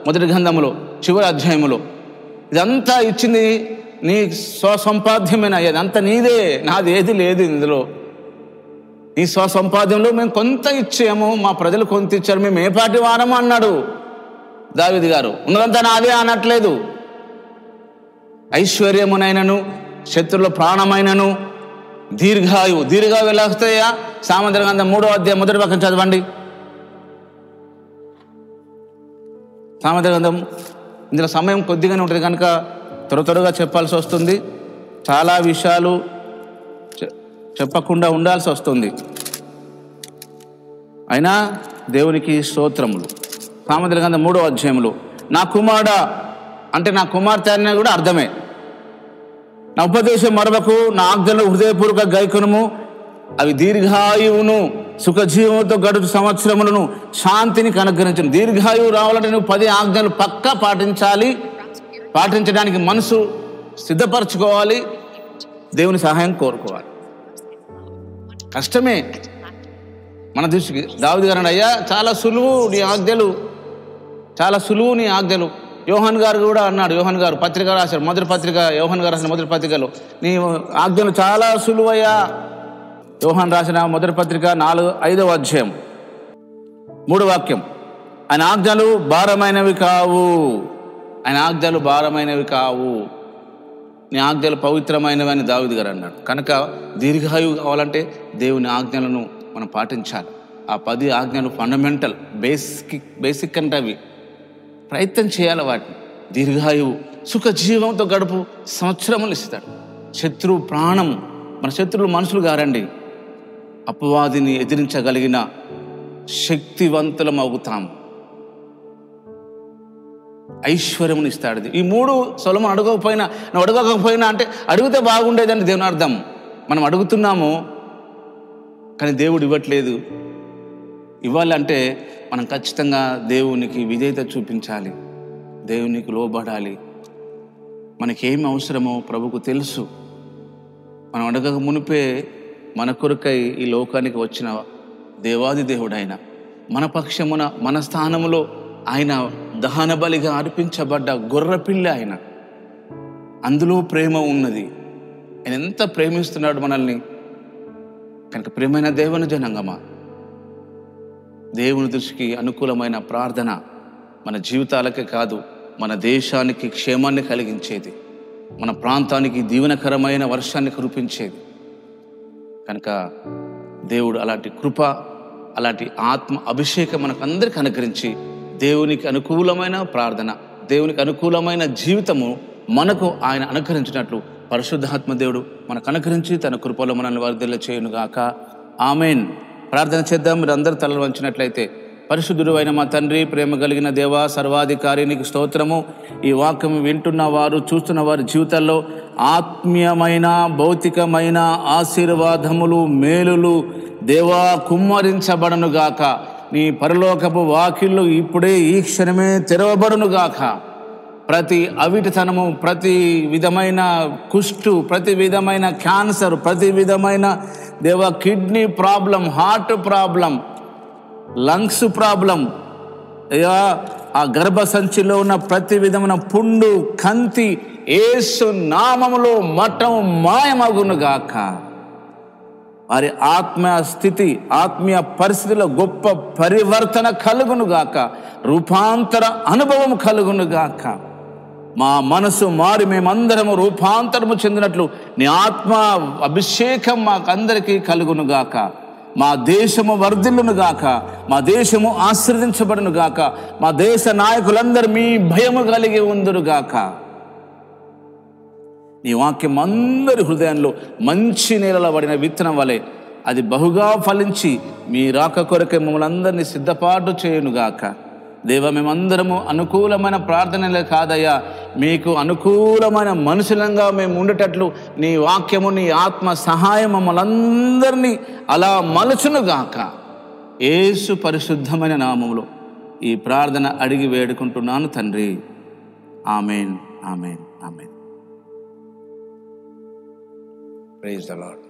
మొదటి గ్రంథంలో చివరి అధ్యాయంలో, ఇదంతా ఇచ్చింది నీ స్వసంపాద్యమైన, ఇదంతా నీదే, నాది ఏది లేదు ఇందులో. నీ స్వసంపాద్యంలో మేము కొంత ఇచ్చాము, మా ప్రజలు కొంత ఇచ్చారు, మేము ఏ పాటి వారము అన్నాడు దావీదు గారు. ఉన్నదంతా నాదే అనట్లేదు. ఐశ్వర్యమునైనను, శత్రుల ప్రాణమైనను, దీర్ఘాయువు ఎలా వస్తాయా? సామంత్ర గ్రంథం 3వ అధ్యాయం మొదటి వాక్యం చదవండి. సామంత్ర గ్రంథం, ఇందులో సమయం కొద్దిగానే ఉంటుంది కనుక త్వరగా చెప్పాల్సి వస్తుంది. చాలా విషయాలు చెప్పకుండా ఉండాల్సి వస్తుంది. అయినా దేవునికి స్తోత్రములు. సామంత్ర గ్రంథం 3వ అధ్యాయంలో నా కుమారుడా అంటే నా కుమార్తె అనే కూడా అర్థమే. నా ఉపదేశం మరవకు, నా ఆజ్ఞలు హృదయపూర్వక గైకొనుము, అవి దీర్ఘాయువును సుఖజీవంతో గడుచు సంవత్సరములను శాంతిని కనుగరించును. దీర్ఘాయువు రావాలంటే నువ్వు 10 ఆజ్ఞలు పక్కా పాటించాలి. పాటించడానికి మనసు సిద్ధపరచుకోవాలి, దేవుని సహాయం కోరుకోవాలి. కష్టమే మన దృష్టికి. దావీదు గారు అయ్యా చాలా సులువు నీ ఆజ్ఞలు, చాలా సులువు నీ ఆజ్ఞలు. యోహాన్ గారు కూడా అన్నాడు, యోహాన్ గారు పత్రిక రాశారు, మొదటి పత్రిక, యోహాన్ గారు రాసిన మొదటి పత్రికలో, నీ ఆజ్ఞలు చాలా సులువయ్యా, యోహాను రాసిన మొదటి పత్రిక 5వ అధ్యాయం 3వ వాక్యం. ఆయన ఆజ్ఞలు భారమైనవి కావు. ఆయన ఆజ్ఞలు భారమైనవి కావు. నీ ఆజ్ఞలు పవిత్రమైనవి అని దావీదు గారు అన్నాడు. కనుక దీర్ఘాయువు కావాలంటే దేవుని ఆజ్ఞలను మనం పాటించాలి. ఆ 10 ఆజ్ఞలు ఫండమెంటల్, బేసిక్ అంటే అవి ప్రయత్నం చేయాలి. వాటిని దీర్ఘాయువు, సుఖ జీవంతో గడుపు సంవత్సరములు ఇస్తాడు. శత్రువు ప్రాణం, మన శత్రువులు మనుషులు గారండి. అపవాదిని ఎదిరించగలిగిన శక్తివంతులం అవుతాం. ఐశ్వర్యముని ఇస్తాడు. ఈ 3 సొలొమోను అడగకపోయినా అంటే అడిగితే బాగుండేదని దేవుని అర్థం. మనం అడుగుతున్నాము కానీ దేవుడు ఇవ్వట్లేదు. ఇవ్వాలంటే మనం ఖచ్చితంగా దేవునికి విధేయత చూపించాలి, దేవునికి లోబడాలి. మనకేం అవసరమో ప్రభుకు తెలుసు. మనం అడగక మునిపే మన కొరకై ఈ లోకానికి వచ్చిన దేవాది దేవుడు ఆయన. మన పక్షమున, మన స్థానములో ఆయన దహన బలిగా అర్పించబడ్డ గొర్రెపిల్ల ఆయన. అందులో ప్రేమ ఉన్నది. ఆయన ఎంత ప్రేమిస్తున్నాడు మనల్ని. కనుక ప్రేమైన దేవుని జనాంగమా, దేవుని దృష్టికి అనుకూలమైన ప్రార్థన మన జీవితాలకే కాదు, మన దేశానికి క్షేమాన్ని కలిగించేది, మన ప్రాంతానికి దీవెనకరమైన వర్షాన్ని కురిపించేది. కనుక దేవుడు అలాంటి కృప, అలాంటి ఆత్మ అభిషేకం మనకు అందరికీ అనుగ్రహించి దేవునికి అనుకూలమైన ప్రార్థన, దేవునికి అనుకూలమైన జీవితము మనకు ఆయన అనుగ్రహించినట్లు పరిశుద్ధాత్మ దేవుడు మనకు అనుగ్రహించి తన కృపలో మనల్ని వర్ధిల్ల చేయునుగాక. ఆమెన్. ప్రార్థన చేద్దాం. మీరు అందరూ తలలు వంచినట్లయితే. పరిశుద్ధుడు అయిన మా తండ్రి, ప్రేమ కలిగిన దేవా, సర్వాధికారి, నీకు స్తోత్రము. ఈ వాక్యం వింటున్న వారు, చూస్తున్న వారి జీవితాల్లో ఆత్మీయమైన, భౌతికమైన ఆశీర్వాదములు, మేలులు దేవా కుమ్మరించబడనుగాక. నీ పరలోకపు వాకిళ్ళు ఇప్పుడే ఈ క్షణమే తెరవబడునుగాక. ప్రతి అవిటితనము, ప్రతి విధమైన కుష్టు, ప్రతి విధమైన క్యాన్సర్, ప్రతి విధమైన దేవా kidney problem, heart problem, lungs problem, అయ్యా ఆ గర్భసంచిలో ఉన్న ప్రతి విధమైన పుండు, కంతి యేసు నామములో మఠం మాయమగునుగాక. వారి ఆత్మీయ స్థితి, ఆత్మీయ పరిస్థితిలో గొప్ప పరివర్తన కలుగునుగాక. రూపాంతర అనుభవం కలుగునుగాక. మా మనసు మారి మేమందరము రూపాంతరము చెందినట్లు నీ ఆత్మ అభిషేకం మాకందరికీ కలుగునుగాక. మా దేశము వర్ధిల్లునుగాక. మా దేశము ఆశీర్వదించబడునుగాక. మా దేశ నాయకులందరూ మీ భయము కలిగి ఉందురుగాక. నీ వాక్యం అందరి హృదయంలో మంచి నేలలో పడిన విత్తనం వలె అది బహుగా ఫలించి మీ రాక కొరకే మమ్మల్ని అందరినీ సిద్ధపాటు చేయునుగాక. దేవ, మేమందరము అనుకూలమైన ప్రార్థనలే కాదయ్యా, మీకు అనుకూలమైన మనుషులంగా మేము ఉండేటట్లు నీ వాక్యము, నీ ఆత్మ సహాయం మమ్మల్ని అందరినీ అలా మలుచునుగాక. యేసు పరిశుద్ధమైన నామములో ఈ ప్రార్థన అడిగి వేడుకుంటున్నాను తండ్రి. Amen, amen, amen. Praise the lord.